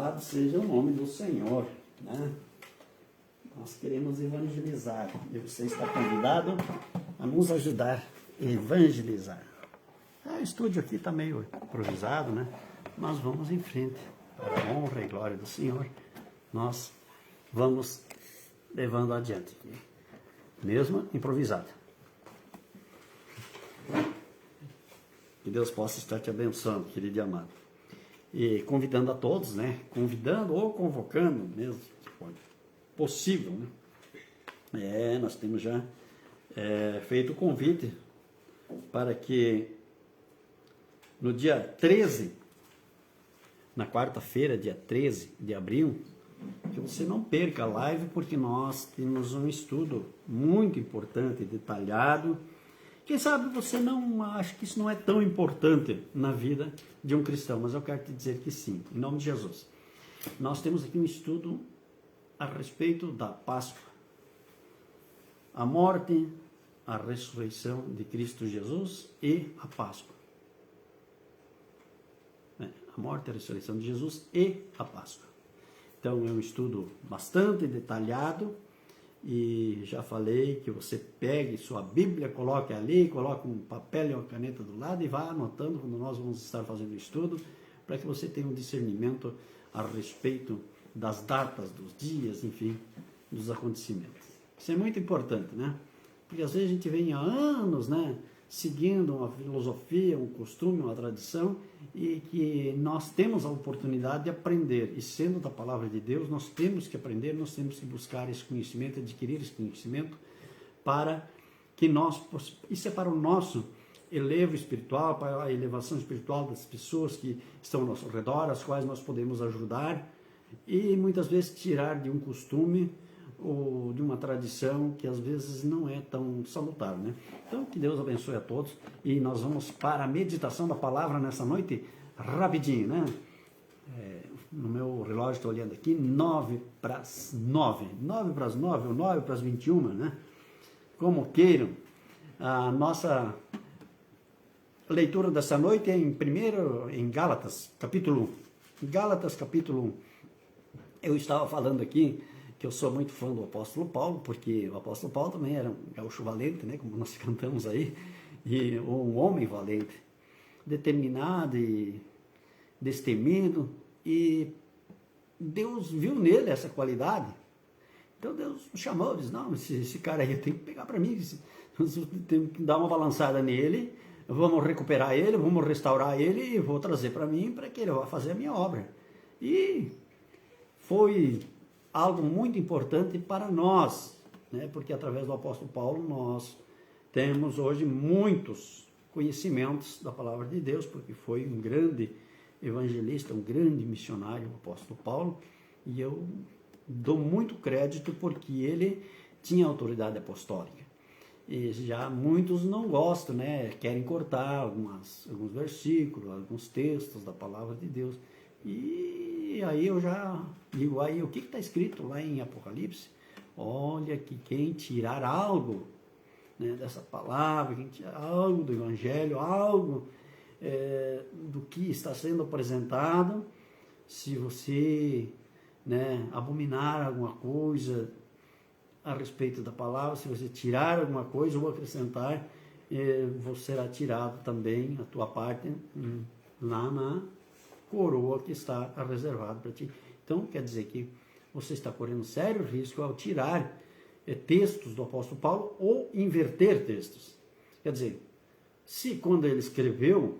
Louvado seja o nome do Senhor, né? Nós queremos evangelizar e você está convidado a nos ajudar a evangelizar. O estúdio aqui está meio improvisado, né? Nós vamos em frente, para a honra e glória do Senhor. Nós vamos levando adiante, mesmo improvisado. Que Deus possa estar te abençoando, querido e amado. E convidando a todos, né? Convidando ou convocando, mesmo que for possível, né? Nós temos já feito o convite para que no dia 13, na quarta-feira, dia 13 de abril, que você não perca a live, porque nós temos um estudo muito importante, detalhado. Quem sabe você não acha que isso não é tão importante na vida de um cristão, mas eu quero te dizer que sim, em nome de Jesus. Nós temos aqui um estudo a respeito da Páscoa, a morte, a ressurreição de Cristo Jesus e a Páscoa. A morte, a ressurreição de Jesus e a Páscoa. Então é um estudo bastante detalhado e já falei que você pegue sua Bíblia, coloque ali, coloque um papel e uma caneta do lado e vá anotando quando nós vamos estar fazendo o estudo, para que você tenha um discernimento a respeito das datas, dos dias, enfim, dos acontecimentos. Isso é muito importante, né? Porque às vezes a gente vem há anos, né, seguindo uma filosofia, um costume, uma tradição, e que nós temos a oportunidade de aprender, e sendo da palavra de Deus, nós temos que aprender, nós temos que buscar esse conhecimento, adquirir esse conhecimento, para que nós, isso é para o nosso elevo espiritual, para a elevação espiritual das pessoas que estão ao nosso redor, as quais nós podemos ajudar, e muitas vezes tirar de um costume, ou de uma tradição que às vezes não é tão salutar, né? Então, que Deus abençoe a todos e nós vamos para a meditação da palavra nessa noite, rapidinho, né? No meu relógio, estou olhando aqui, 9 para as 9. 9 para as 9 ou 9 para as 21, né? Como queiram. A nossa leitura dessa noite é em Gálatas, capítulo 1. Gálatas, capítulo 1. Eu estava falando aqui que eu sou muito fã do apóstolo Paulo, porque o apóstolo Paulo também era um gaúcho valente, né, como nós cantamos aí, e um homem valente, determinado e destemido, e Deus viu nele essa qualidade. Então Deus me chamou, disse, não, esse cara aí eu tenho que pegar para mim, tenho que dar uma balançada nele, vamos recuperar ele, vamos restaurar ele e vou trazer para mim, para que ele vá fazer a minha obra. E foi algo muito importante para nós, né? Porque através do apóstolo Paulo nós temos hoje muitos conhecimentos da palavra de Deus, porque foi um grande evangelista, um grande missionário, o apóstolo Paulo, e eu dou muito crédito porque ele tinha autoridade apostólica. E já muitos não gostam, né? Querem cortar alguns versículos, alguns textos da palavra de Deus. E aí eu já digo, aí o que está escrito lá em Apocalipse? Olha que quem tirar algo, né, dessa palavra, quem tirar algo do Evangelho, algo do que está sendo apresentado, se você, né, abominar alguma coisa a respeito da palavra, se você tirar alguma coisa ou acrescentar, você será tirado também a tua parte lá na coroa que está reservada para ti. Então, quer dizer que você está correndo sério risco ao tirar textos do apóstolo Paulo ou inverter textos. Quer dizer, se quando ele escreveu,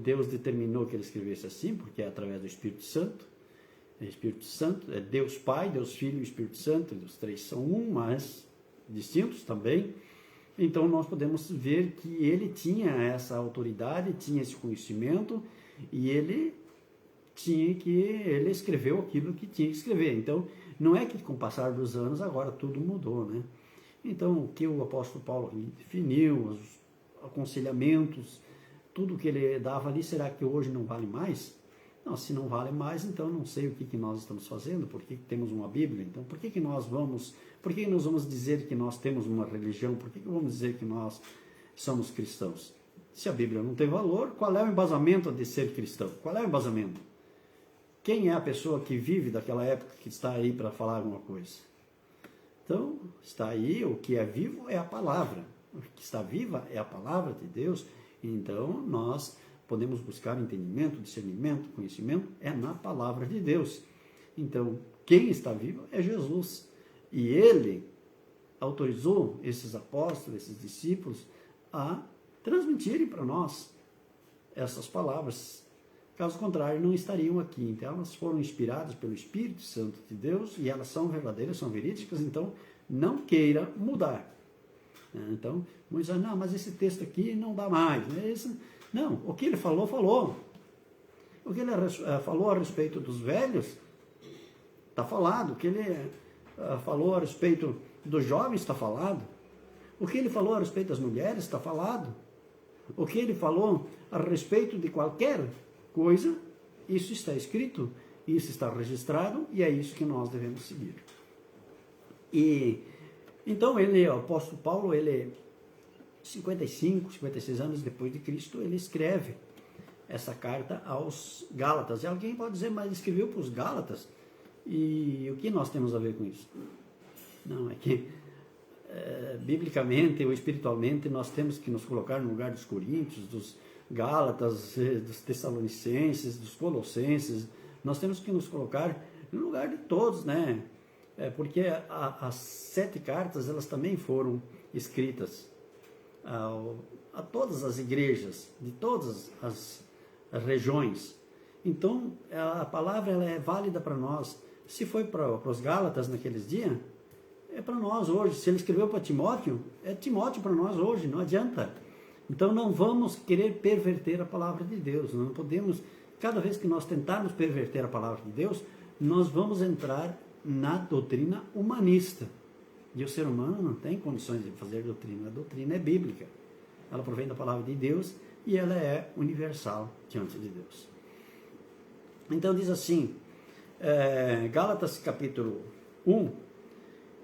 Deus determinou que ele escrevesse assim, porque é através do Espírito Santo, é Deus Pai, Deus Filho e Espírito Santo, os três são um, mas distintos também. Então nós podemos ver que ele tinha essa autoridade, tinha esse conhecimento, e ele escreveu aquilo que tinha que escrever. Então, não é que com o passar dos anos agora tudo mudou, né? Então, o que o apóstolo Paulo definiu, os aconselhamentos, tudo que ele dava ali, será que hoje não vale mais? Não, se não vale mais, então não sei o que nós estamos fazendo, por que temos uma Bíblia, então por que nós vamos dizer que nós temos uma religião, por que vamos dizer que nós somos cristãos? Se a Bíblia não tem valor, qual é o embasamento de ser cristão? Qual é o embasamento? quem é a pessoa que vive daquela época que está aí para falar alguma coisa? Então, está aí, o que é vivo é a palavra. O que está viva é a palavra de Deus. Então, nós podemos buscar entendimento, discernimento, conhecimento, é na palavra de Deus. Então, quem está vivo é Jesus. E ele autorizou esses apóstolos, esses discípulos, a transmitirem para nós essas palavras. Caso contrário, não estariam aqui. Então, elas foram inspiradas pelo Espírito Santo de Deus e elas são verdadeiras, são verídicas, então não queira mudar. Então, muitos dizem, não, mas esse texto aqui não dá mais. Não, o que ele falou, falou. O que ele falou a respeito dos velhos, está falado. O que ele falou a respeito dos jovens, está falado. O que ele falou a respeito das mulheres, está falado. O que ele falou a respeito de qualquer coisa, isso está escrito, isso está registrado, e é isso que nós devemos seguir. E então o apóstolo Paulo, 55, 56 anos depois de Cristo, ele escreve essa carta aos Gálatas. E alguém pode dizer, mas ele escreveu para os Gálatas, e o que nós temos a ver com isso? Não, é que biblicamente ou espiritualmente nós temos que nos colocar no lugar dos coríntios, dos Gálatas, dos Tessalonicenses, dos Colossenses. Nós temos que nos colocar no lugar de todos, né? Porque as 7 cartas, elas também foram escritas a todas as igrejas, de todas as regiões. Então, a palavra ela é válida para nós. Se foi para os Gálatas naqueles dias, é para nós hoje. Se ele escreveu para Timóteo, é Timóteo para nós hoje, não adianta. Então não vamos querer perverter a palavra de Deus. Não podemos, cada vez que nós tentarmos perverter a palavra de Deus, nós vamos entrar na doutrina humanista. E o ser humano não tem condições de fazer doutrina. A doutrina é bíblica. Ela provém da palavra de Deus e ela é universal diante de Deus. Então diz assim, Gálatas capítulo 1,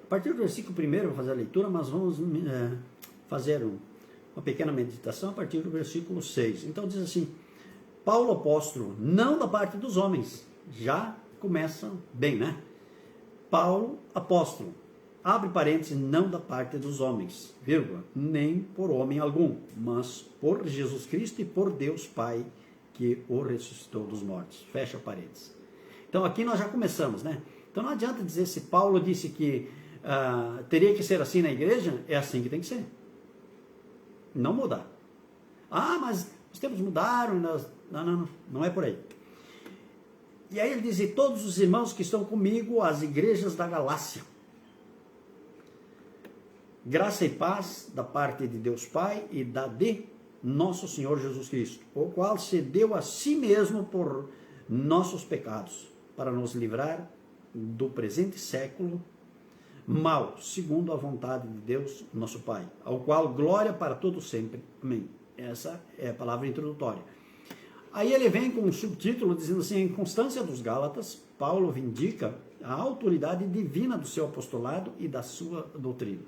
a partir do versículo 1 eu vou fazer a leitura, mas vamos fazer uma pequena meditação a partir do versículo 6. Então diz assim, Paulo apóstolo, não da parte dos homens, já começa bem, né? Paulo apóstolo, abre parênteses, não da parte dos homens, vírgula, nem por homem algum, mas por Jesus Cristo e por Deus Pai, que o ressuscitou dos mortos, fecha parênteses. Então aqui nós já começamos, né? Então não adianta dizer se Paulo disse que teria que ser assim na igreja, é assim que tem que ser. Não mudar. Ah, mas os tempos mudaram. Não é por aí. E aí ele diz, e todos os irmãos que estão comigo, as igrejas da Galácia. Graça e paz da parte de Deus Pai e da de nosso Senhor Jesus Cristo, o qual se deu a si mesmo por nossos pecados, para nos livrar do presente século mal, segundo a vontade de Deus, nosso Pai, ao qual glória para todo sempre. Amém. Essa é a palavra introdutória. Aí ele vem com um subtítulo dizendo assim, em constância dos Gálatas, Paulo vindica a autoridade divina do seu apostolado e da sua doutrina.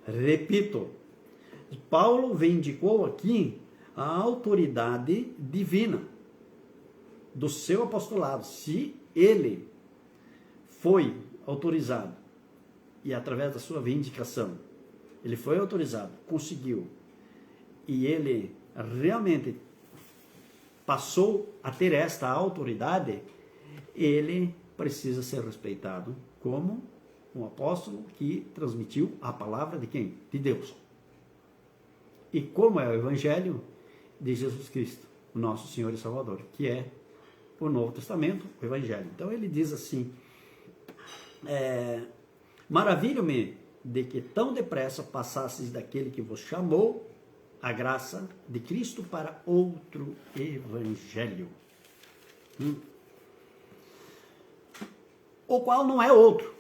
Repito, Paulo vindicou aqui a autoridade divina do seu apostolado. Se ele foi autorizado e através da sua vindicação, ele foi autorizado, conseguiu, e ele realmente passou a ter esta autoridade, ele precisa ser respeitado como um apóstolo que transmitiu a palavra de quem? De Deus. E como é o Evangelho de Jesus Cristo, o nosso Senhor e Salvador, que é o Novo Testamento, o Evangelho. Então ele diz assim, maravilho-me de que tão depressa passasseis daquele que vos chamou a graça de Cristo para outro evangelho, o qual não é outro,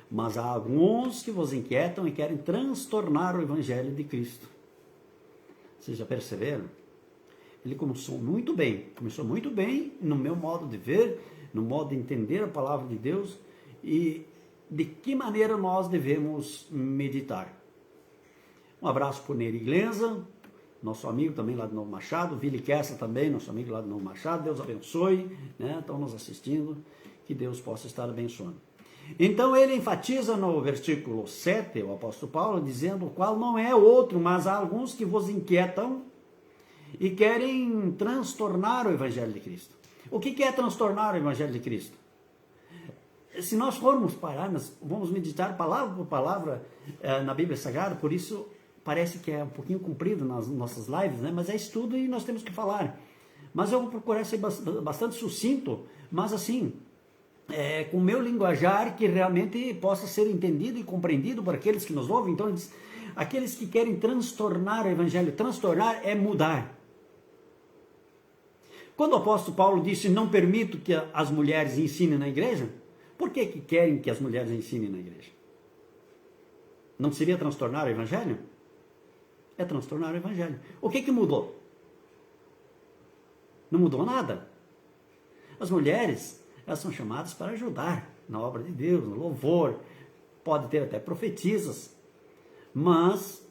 mas há alguns que vos inquietam e querem transtornar o evangelho de Cristo. Vocês já perceberam? Ele começou muito bem no meu modo de ver, no modo de entender a palavra de Deus e de que maneira nós devemos meditar. Um abraço para o Nery Glenza, nosso amigo também lá do Novo Machado, Vili Kessa também, nosso amigo lá do Novo Machado, Deus abençoe, né? Estão nos assistindo, que Deus possa estar abençoando. Então ele enfatiza no versículo 7, o apóstolo Paulo, dizendo: o qual não é outro, mas há alguns que vos inquietam e querem transtornar o Evangelho de Cristo. O que é transtornar o Evangelho de Cristo? Se nós formos parar, nós vamos meditar palavra por palavra na Bíblia Sagrada, por isso parece que é um pouquinho comprido nas nossas lives, né? Mas é estudo e nós temos que falar. Mas eu vou procurar ser bastante sucinto, mas assim, com o meu linguajar que realmente possa ser entendido e compreendido por aqueles que nos ouvem. Então, aqueles que querem transtornar o Evangelho, transtornar é mudar. Quando o apóstolo Paulo disse: não permito que as mulheres ensinem na igreja, por que querem que as mulheres ensinem na igreja? Não seria transtornar o Evangelho? É transtornar o Evangelho. O que mudou? Não mudou nada. As mulheres, elas são chamadas para ajudar na obra de Deus, no louvor, pode ter até profetisas, mas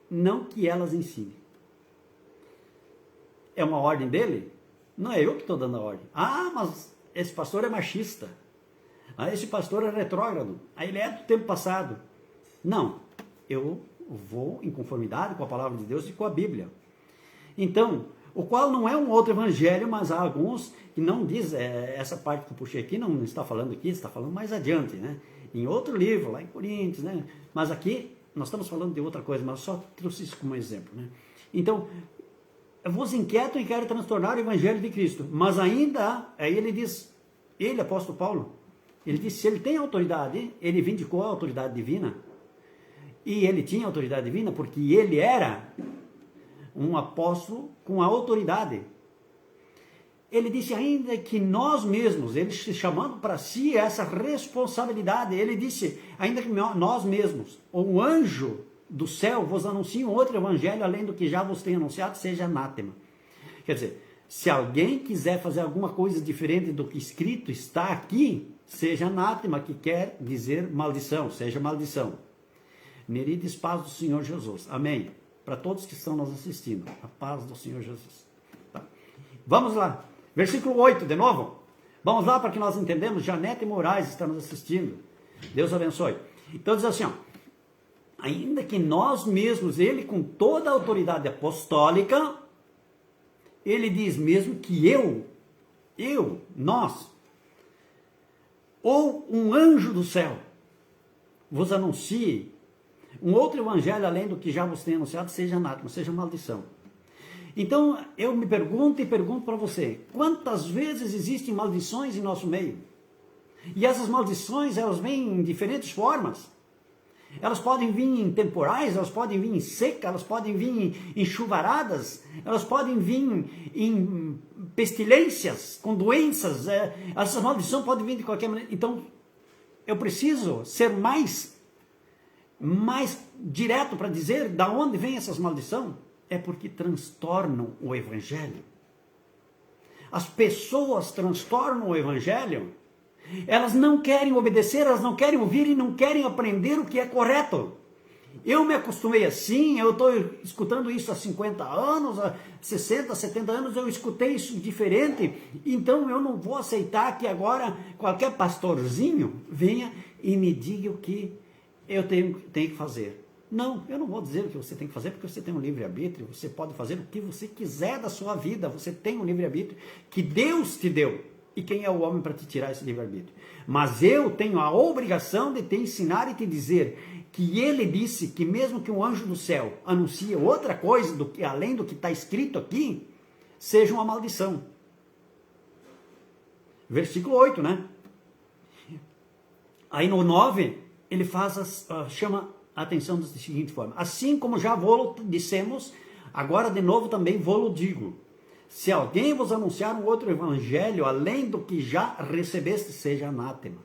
não que elas ensinem. É uma ordem dele? Não é eu que estou dando a ordem. Ah, mas esse pastor é machista. Ah, esse pastor é retrógrado. Ah, ele é do tempo passado. Não, eu vou em conformidade com a palavra de Deus e com a Bíblia. Então, o qual não é um outro evangelho, mas há alguns que não diz, essa parte que eu puxei aqui, não está falando aqui, está falando mais adiante, né? Em outro livro, lá em Coríntios, né? Mas aqui, nós estamos falando de outra coisa, mas só trouxe isso como exemplo, né? Então, vos inquietam e querem transtornar o evangelho de Cristo, mas ainda, aí ele diz, ele, apóstolo Paulo, ele disse, se ele tem autoridade, ele vindicou a autoridade divina, e ele tinha autoridade divina porque ele era um apóstolo com a autoridade. Ele disse ainda que nós mesmos, ele se chamando para si essa responsabilidade, ele disse, ainda que nós mesmos, o anjo do céu vos anuncia um outro evangelho além do que já vos tem anunciado, seja anátema. Quer dizer, se alguém quiser fazer alguma coisa diferente do que escrito está aqui, seja anátema, que quer dizer maldição, seja maldição. Merides, paz do Senhor Jesus. Amém. Para todos que estão nos assistindo, a paz do Senhor Jesus. Tá. Vamos lá. Versículo 8, de novo. Vamos lá para que nós entendamos. Janete Moraes está nos assistindo. Deus abençoe. Então diz assim, ó, ainda que nós mesmos, ele com toda a autoridade apostólica, ele diz mesmo que nós, ou um anjo do céu, vos anuncie um outro evangelho além do que já vos tem anunciado, seja anátema, seja maldição. Então, eu me pergunto e pergunto para você, quantas vezes existem maldições em nosso meio? E essas maldições, elas vêm em diferentes formas. Elas podem vir em temporais, elas podem vir em seca, elas podem vir em chuvaradas, elas podem vir em pestilências, com doenças. Essas maldições podem vir de qualquer maneira. Então, eu preciso ser mais direto para dizer da onde vem essas maldições. É porque transtornam o evangelho. As pessoas transtornam o evangelho. Elas não querem obedecer, elas não querem ouvir e não querem aprender o que é correto. Eu me acostumei assim, eu estou escutando isso há 50 anos, há 60, 70 anos, eu escutei isso diferente, então eu não vou aceitar que agora qualquer pastorzinho venha e me diga o que eu tenho que fazer. Não, eu não vou dizer o que você tem que fazer, porque você tem um livre-arbítrio, você pode fazer o que você quiser da sua vida, você tem um livre-arbítrio que Deus te deu. E quem é o homem para te tirar esse livre-arbítrio? Mas eu tenho a obrigação de te ensinar e te dizer que ele disse que mesmo que um anjo do céu anuncie outra coisa além do que está escrito aqui, seja uma maldição. Versículo 8, né? Aí no 9, ele chama a atenção da seguinte forma. Assim como já vos dissemos, agora de novo também vos digo. Se alguém vos anunciar um outro evangelho, além do que já recebeste, seja anátema.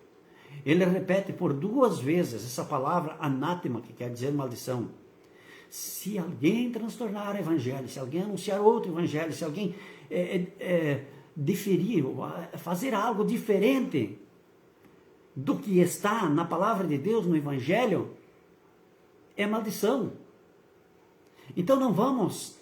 Ele repete por 2 vezes essa palavra anátema, que quer dizer maldição. Se alguém transtornar o evangelho, se alguém anunciar outro evangelho, se alguém diferir, fazer algo diferente do que está na palavra de Deus, no evangelho, é maldição. Então não vamos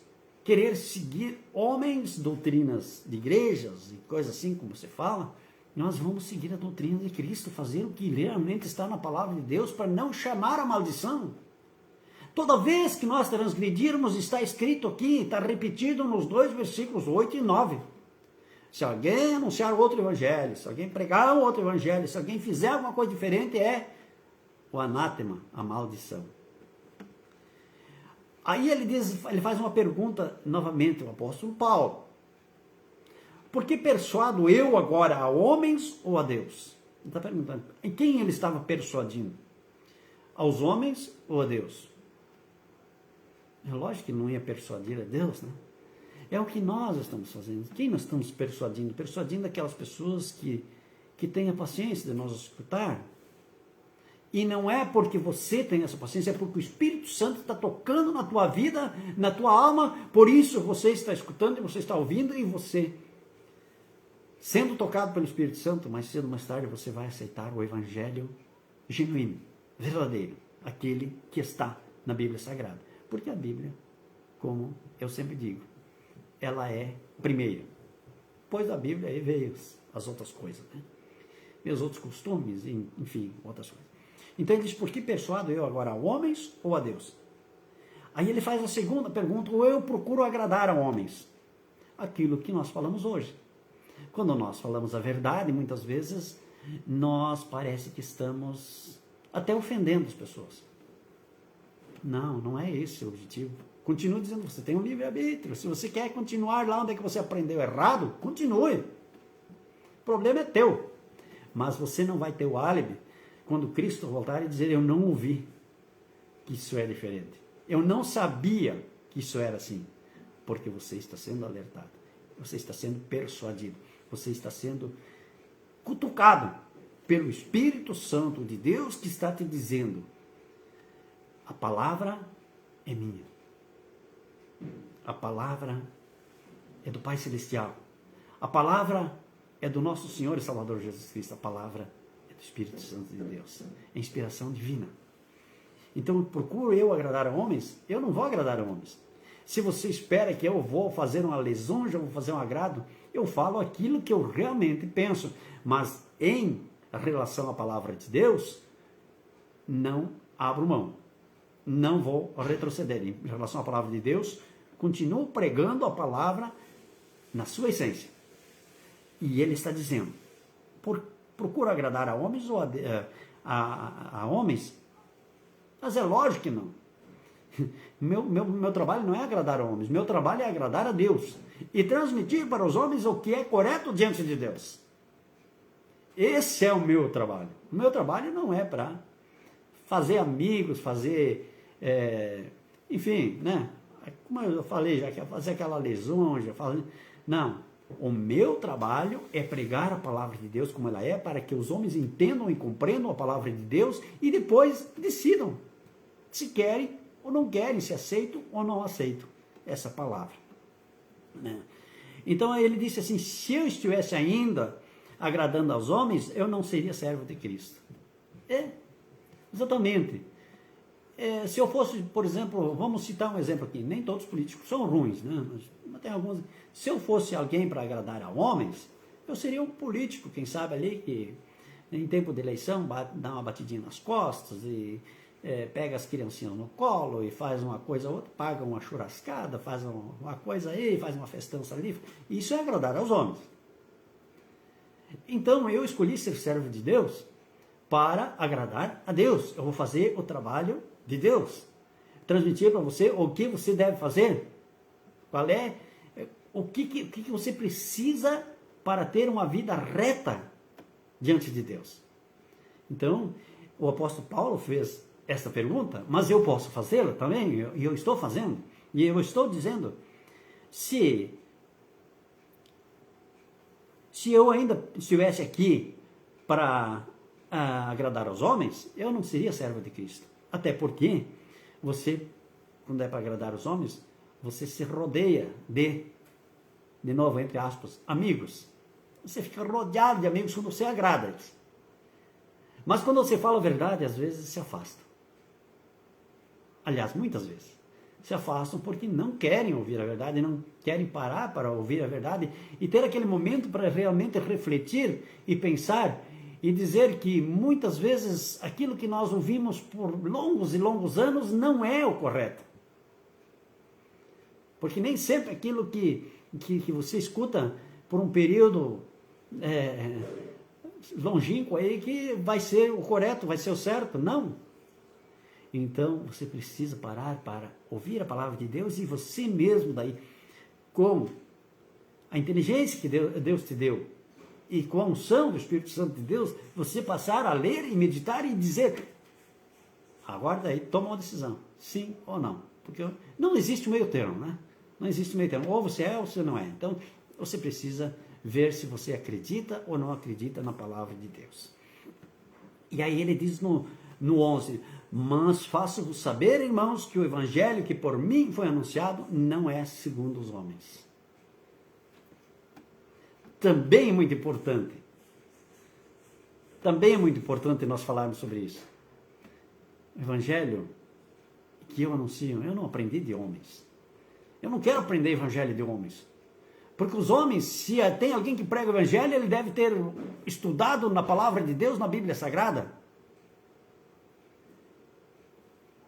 querer seguir homens, doutrinas de igrejas e coisas assim como você fala. Nós vamos seguir a doutrina de Cristo, fazer o que realmente está na palavra de Deus para não chamar a maldição. Toda vez que nós transgredirmos, está escrito aqui, está repetido nos 2 versículos 8 e 9. Se alguém anunciar outro evangelho, se alguém pregar um outro evangelho, se alguém fizer alguma coisa diferente, é o anátema, a maldição. Aí ele faz uma pergunta novamente, o apóstolo Paulo. Por que persuado eu agora a homens ou a Deus? Ele está perguntando, em quem ele estava persuadindo? Aos homens ou a Deus? É lógico que não ia persuadir a Deus, né? É o que nós estamos fazendo. Quem nós estamos persuadindo? Persuadindo aquelas pessoas que têm a paciência de nos escutar. E não é porque você tem essa paciência, é porque o Espírito Santo está tocando na tua vida, na tua alma, por isso você está escutando e você está ouvindo, e você, sendo tocado pelo Espírito Santo, mais cedo ou mais tarde você vai aceitar o Evangelho genuíno, verdadeiro, aquele que está na Bíblia Sagrada. Porque a Bíblia, como eu sempre digo, ela é primeira. Depois da Bíblia aí veio as outras coisas, né? E os outros costumes, enfim, outras coisas. Então ele diz, por que persuado eu agora a homens ou a Deus? Aí ele faz a segunda pergunta, ou eu procuro agradar a homens? Aquilo que nós falamos hoje. Quando nós falamos a verdade, muitas vezes, nós parece que estamos até ofendendo as pessoas. Não, não é esse o objetivo. Continuo dizendo, você tem um livre-arbítrio. Se você quer continuar lá onde é que você aprendeu errado, continue. O problema é teu. Mas você não vai ter o álibi quando Cristo voltar e dizer, eu não ouvi que isso é diferente. Eu não sabia que isso era assim. Porque você está sendo alertado. Você está sendo persuadido. Você está sendo cutucado pelo Espírito Santo de Deus que está te dizendo, a palavra é minha. A palavra é do Pai Celestial. A palavra é do nosso Senhor e Salvador Jesus Cristo. A palavra é do Espírito Santo de Deus. É inspiração divina. Então, procuro eu agradar a homens? Eu não vou agradar a homens. Se você espera que eu vou fazer uma lisonja, vou fazer um agrado, eu falo aquilo que eu realmente penso. Mas em relação à palavra de Deus, não abro mão. Não vou retroceder. Em relação à palavra de Deus, continuo pregando a palavra na sua essência. E ele está dizendo, procuro agradar a homens ou a homens? Mas é lógico que não. Meu trabalho não é agradar a homens, meu trabalho é agradar a Deus e transmitir para os homens o que é correto diante de Deus. Esse é o meu trabalho. O meu trabalho não é para fazer amigos, fazer, enfim, né? Como eu falei, já quer fazer aquela lisonja, não. O meu trabalho é pregar a palavra de Deus como ela é, para que os homens entendam e compreendam a palavra de Deus e depois decidam se querem ou não querem, se aceitam ou não aceitam essa palavra. Né? Então ele disse assim, se eu estivesse ainda agradando aos homens, eu não seria servo de Cristo. Exatamente. Se eu fosse, por exemplo, vamos citar um exemplo aqui, nem todos os políticos são ruins, né? Mas tem alguns. Se eu fosse alguém para agradar a homens, eu seria um político, quem sabe ali, que em tempo de eleição dá uma batidinha nas costas e pega as criancinhas no colo e faz uma coisa ou outra, paga uma churrascada, faz uma coisa aí, faz uma festança ali. Isso é agradar aos homens. Então eu escolhi ser servo de Deus para agradar a Deus. Eu vou fazer o trabalho de Deus. Transmitir para você o que você deve fazer. Qual é, o que você precisa para ter uma vida reta diante de Deus. Então, o apóstolo Paulo fez essa pergunta, mas eu posso fazê-la também, e eu estou fazendo. E eu estou dizendo, se eu ainda estivesse aqui para agradar aos homens, eu não seria servo de Cristo. Até porque você, quando é para agradar os homens, você se rodeia de novo, entre aspas, amigos. Você fica rodeado de amigos quando você agrada eles. Mas quando você fala a verdade, às vezes se afasta. Aliás, muitas vezes se afastam porque não querem ouvir a verdade, não querem parar para ouvir a verdade e ter aquele momento para realmente refletir e pensar e dizer que muitas vezes aquilo que nós ouvimos por longos e longos anos não é o correto. Porque nem sempre aquilo que você escuta por um período longínquo aí que vai ser o correto, vai ser o certo. Não. Então, você precisa parar para ouvir a palavra de Deus e você mesmo daí, com a inteligência que Deus te deu e com a unção do Espírito Santo de Deus, você passar a ler e meditar e dizer, agora daí, toma uma decisão, sim ou não. Porque não existe meio termo, né? Não existe meio termo. Ou você é ou você não é. Então, você precisa ver se você acredita ou não acredita na palavra de Deus. E aí ele diz no 11, mas faço-vos saber, irmãos, que o evangelho que por mim foi anunciado não é segundo os homens. Também é muito importante. Também é muito importante nós falarmos sobre isso. O evangelho que eu anuncio, eu não aprendi de homens. Eu não quero aprender evangelho de homens. Porque os homens, se tem alguém que prega o evangelho, ele deve ter estudado na palavra de Deus, na Bíblia Sagrada.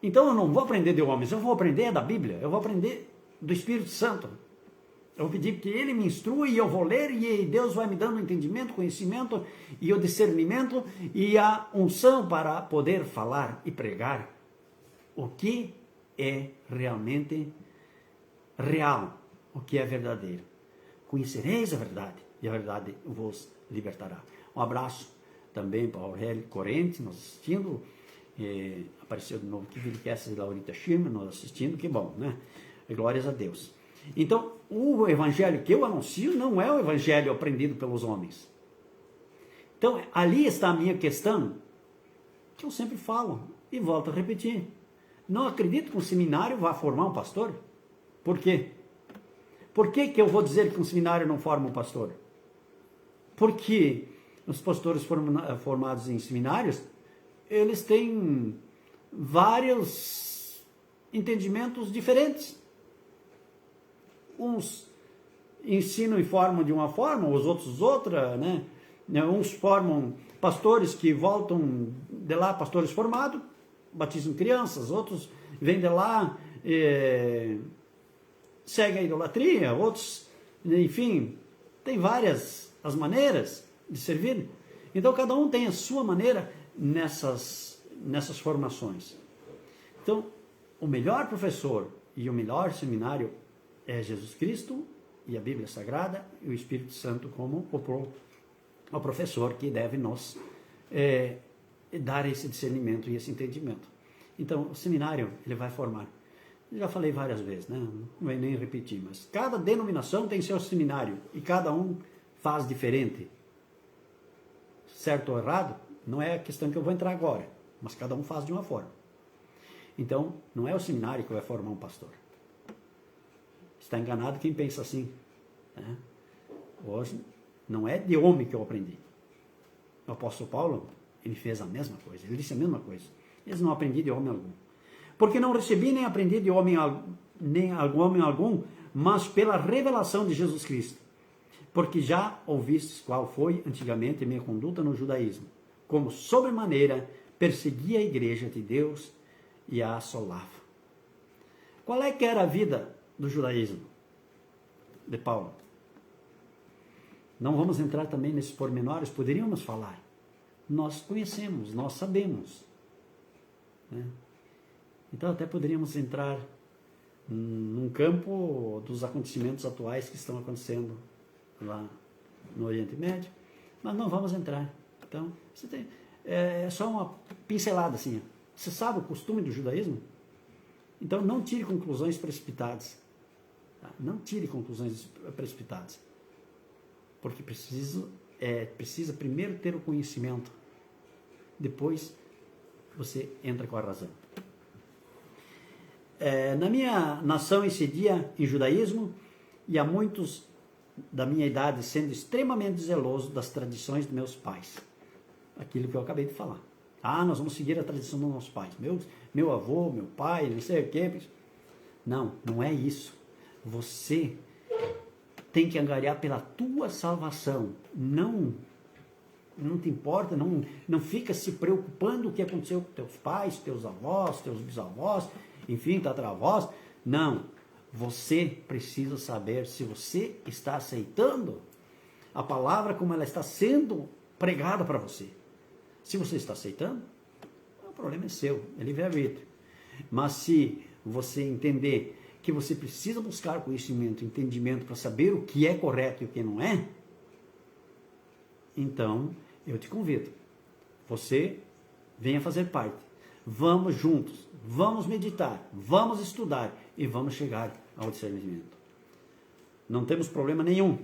Então eu não vou aprender de homens, eu vou aprender da Bíblia, eu vou aprender do Espírito Santo. Eu vou pedir que ele me instrua e eu vou ler e Deus vai me dando entendimento, conhecimento e o discernimento e a unção para poder falar e pregar o que é realmente real, o que é verdadeiro. Conhecereis a verdade e a verdade vos libertará. Um abraço também para o Aurélio Corrente, nos assistindo. Apareceu de novo aqui, Vilicessa e Laurita Schirmer, nos assistindo, que bom, né? Glórias a Deus. Então, o evangelho que eu anuncio não é o evangelho aprendido pelos homens. Então, ali está a minha questão, que eu sempre falo e volto a repetir. Não acredito que um seminário vá formar um pastor. Por quê? Por que eu vou dizer que um seminário não forma um pastor? Porque os pastores formados em seminários, eles têm vários entendimentos diferentes. Uns ensinam e formam de uma forma, os outros outra, né? Uns formam pastores que voltam de lá, pastores formados, batizam crianças, outros vêm de lá, seguem a idolatria, outros, enfim, tem várias as maneiras de servir. Então, cada um tem a sua maneira nessas formações. Então, o melhor professor e o melhor seminário é Jesus Cristo e a Bíblia Sagrada e o Espírito Santo como o professor que deve nos dar esse discernimento e esse entendimento. Então, o seminário, ele vai formar. Eu já falei várias vezes, né? Não vou nem repetir, mas cada denominação tem seu seminário e cada um faz diferente. Certo ou errado, não é a questão que eu vou entrar agora, mas cada um faz de uma forma. Então, não é o seminário que vai formar um pastor. Está enganado quem pensa assim. Né? Hoje, não é de homem que eu aprendi. O apóstolo Paulo, ele fez a mesma coisa, ele disse a mesma coisa. Eles não aprendi de homem algum. Porque não recebi nem aprendi de homem algum, mas pela revelação de Jesus Cristo. Porque já ouvistes qual foi antigamente minha conduta no judaísmo, como sobremaneira perseguia a igreja de Deus e a assolava. Qual é que era a vida do judaísmo de Paulo? Não vamos entrar também nesses pormenores, poderíamos falar. Nós conhecemos, nós sabemos. Né? Então até poderíamos entrar num campo dos acontecimentos atuais que estão acontecendo lá no Oriente Médio, mas não vamos entrar. Então, é só uma pincelada assim. Você sabe o costume do judaísmo? Então não tire conclusões precipitadas. Tá? Não tire conclusões precipitadas. Porque precisa primeiro ter o conhecimento. Depois você entra com a razão. Na minha nação incidia em judaísmo e há muitos da minha idade sendo extremamente zeloso das tradições de meus pais. Aquilo que eu acabei de falar. Nós vamos seguir a tradição dos nossos pais. Meu avô, meu pai, não sei o quê. Não, não é isso. Você tem que angariar pela tua salvação. Não te importa, não fica se preocupando o que aconteceu com teus pais, teus avós, teus bisavós, enfim, tataravós. Não, você precisa saber se você está aceitando a palavra como ela está sendo pregada para você. Se você está aceitando, o problema é seu, é livre-arbítrio. Mas se você entender que você precisa buscar conhecimento, entendimento para saber o que é correto e o que não é, então eu te convido. Você venha fazer parte. Vamos juntos, vamos meditar, vamos estudar e vamos chegar ao discernimento. Não temos problema nenhum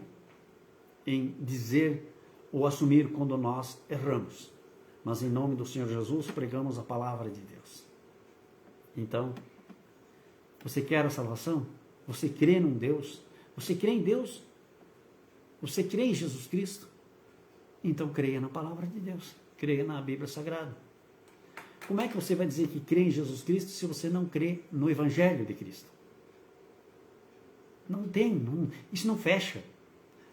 em dizer ou assumir quando nós erramos. Mas em nome do Senhor Jesus pregamos a palavra de Deus. Então, você quer a salvação? Você crê num Deus? Você crê em Deus? Você crê em Jesus Cristo? Então creia na palavra de Deus. Creia na Bíblia Sagrada. Como é que você vai dizer que crê em Jesus Cristo se você não crê no Evangelho de Cristo? Não tem, isso não fecha.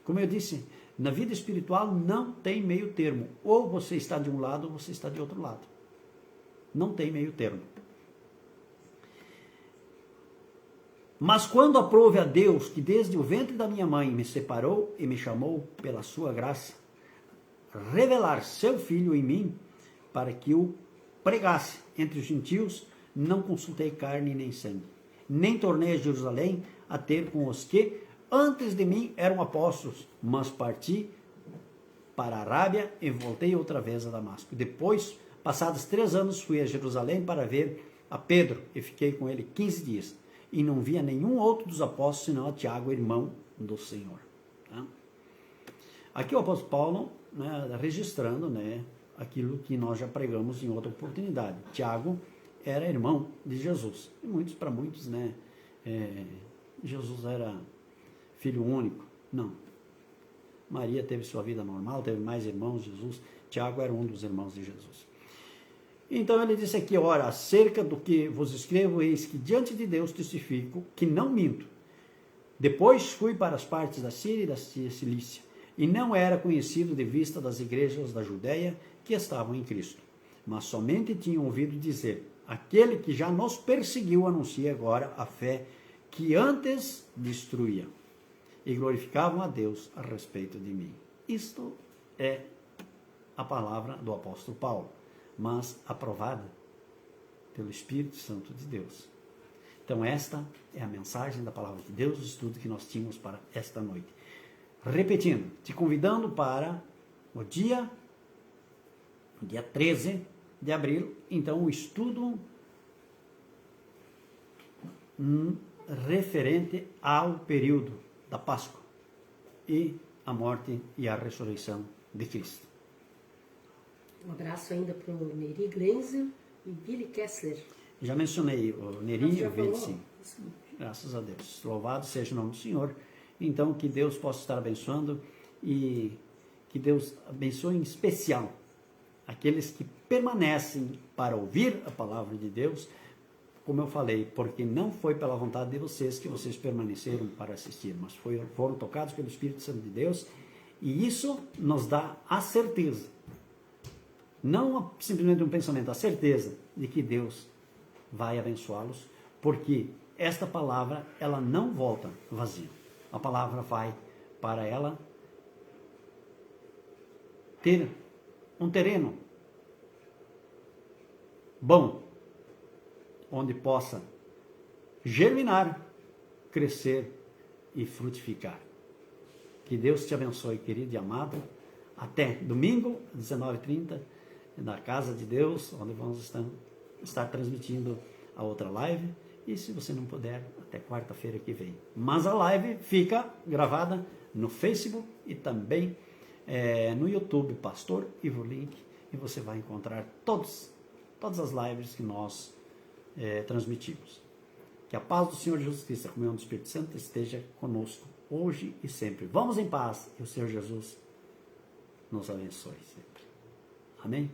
Como eu disse, na vida espiritual não tem meio termo. Ou você está de um lado ou você está de outro lado. Não tem meio termo. Mas quando aprove a Deus, que desde o ventre da minha mãe me separou e me chamou pela sua graça, revelar seu Filho em mim, para que o pregasse entre os gentios, não consultei carne nem sangue, nem tornei a Jerusalém a ter com os que antes de mim eram apóstolos, mas parti para a Arábia e voltei outra vez a Damasco. Depois, passados 3 anos, fui a Jerusalém para ver a Pedro e fiquei com ele 15 dias. E não via nenhum outro dos apóstolos, senão a Tiago, irmão do Senhor. Tá? Aqui o apóstolo Paulo, registrando, aquilo que nós já pregamos em outra oportunidade. Tiago era irmão de Jesus. E para muitos, Jesus era filho único. Não. Maria teve sua vida normal, teve mais irmãos de Jesus. Tiago era um dos irmãos de Jesus. Então ele disse aqui, ora, acerca do que vos escrevo, eis que diante de Deus testifico que não minto. Depois fui para as partes da Síria e da Cilícia, e não era conhecido de vista das igrejas da Judéia que estavam em Cristo, mas somente tinham ouvido dizer, aquele que já nos perseguiu anuncia agora a fé que antes destruía, e glorificavam a Deus a respeito de mim. Isto é a palavra do apóstolo Paulo, mas aprovada pelo Espírito Santo de Deus. Então esta é a mensagem da palavra de Deus, o estudo que nós tínhamos para esta noite. Repetindo, te convidando para o dia 13 de abril, então o estudo referente ao período da Páscoa e a morte e a ressurreição de Cristo. Um abraço ainda para o Neri Glenzer e Billy Kessler. Já mencionei o Neri e o Billy, sim. Sim. Graças a Deus. Louvado seja o nome do Senhor. Então, que Deus possa estar abençoando e que Deus abençoe em especial aqueles que permanecem para ouvir a palavra de Deus, como eu falei, porque não foi pela vontade de vocês que vocês permaneceram para assistir, mas foram tocados pelo Espírito Santo de Deus, e isso nos dá a certeza, não simplesmente um pensamento, a certeza de que Deus vai abençoá-los, porque esta palavra, ela não volta vazia. A palavra vai para ela ter um terreno bom, onde possa germinar, crescer e frutificar. Que Deus te abençoe, querido e amado. Até domingo, 19h30, na casa de Deus, onde vamos estar transmitindo a outra live. E se você não puder, até quarta-feira que vem. Mas a live fica gravada no Facebook e também no YouTube, Pastor Ivo Link, e você vai encontrar todas as lives que nós transmitimos. Que a paz do Senhor Jesus Cristo, a comunhão do Espírito Santo esteja conosco hoje e sempre. Vamos em paz e o Senhor Jesus nos abençoe sempre. Amém?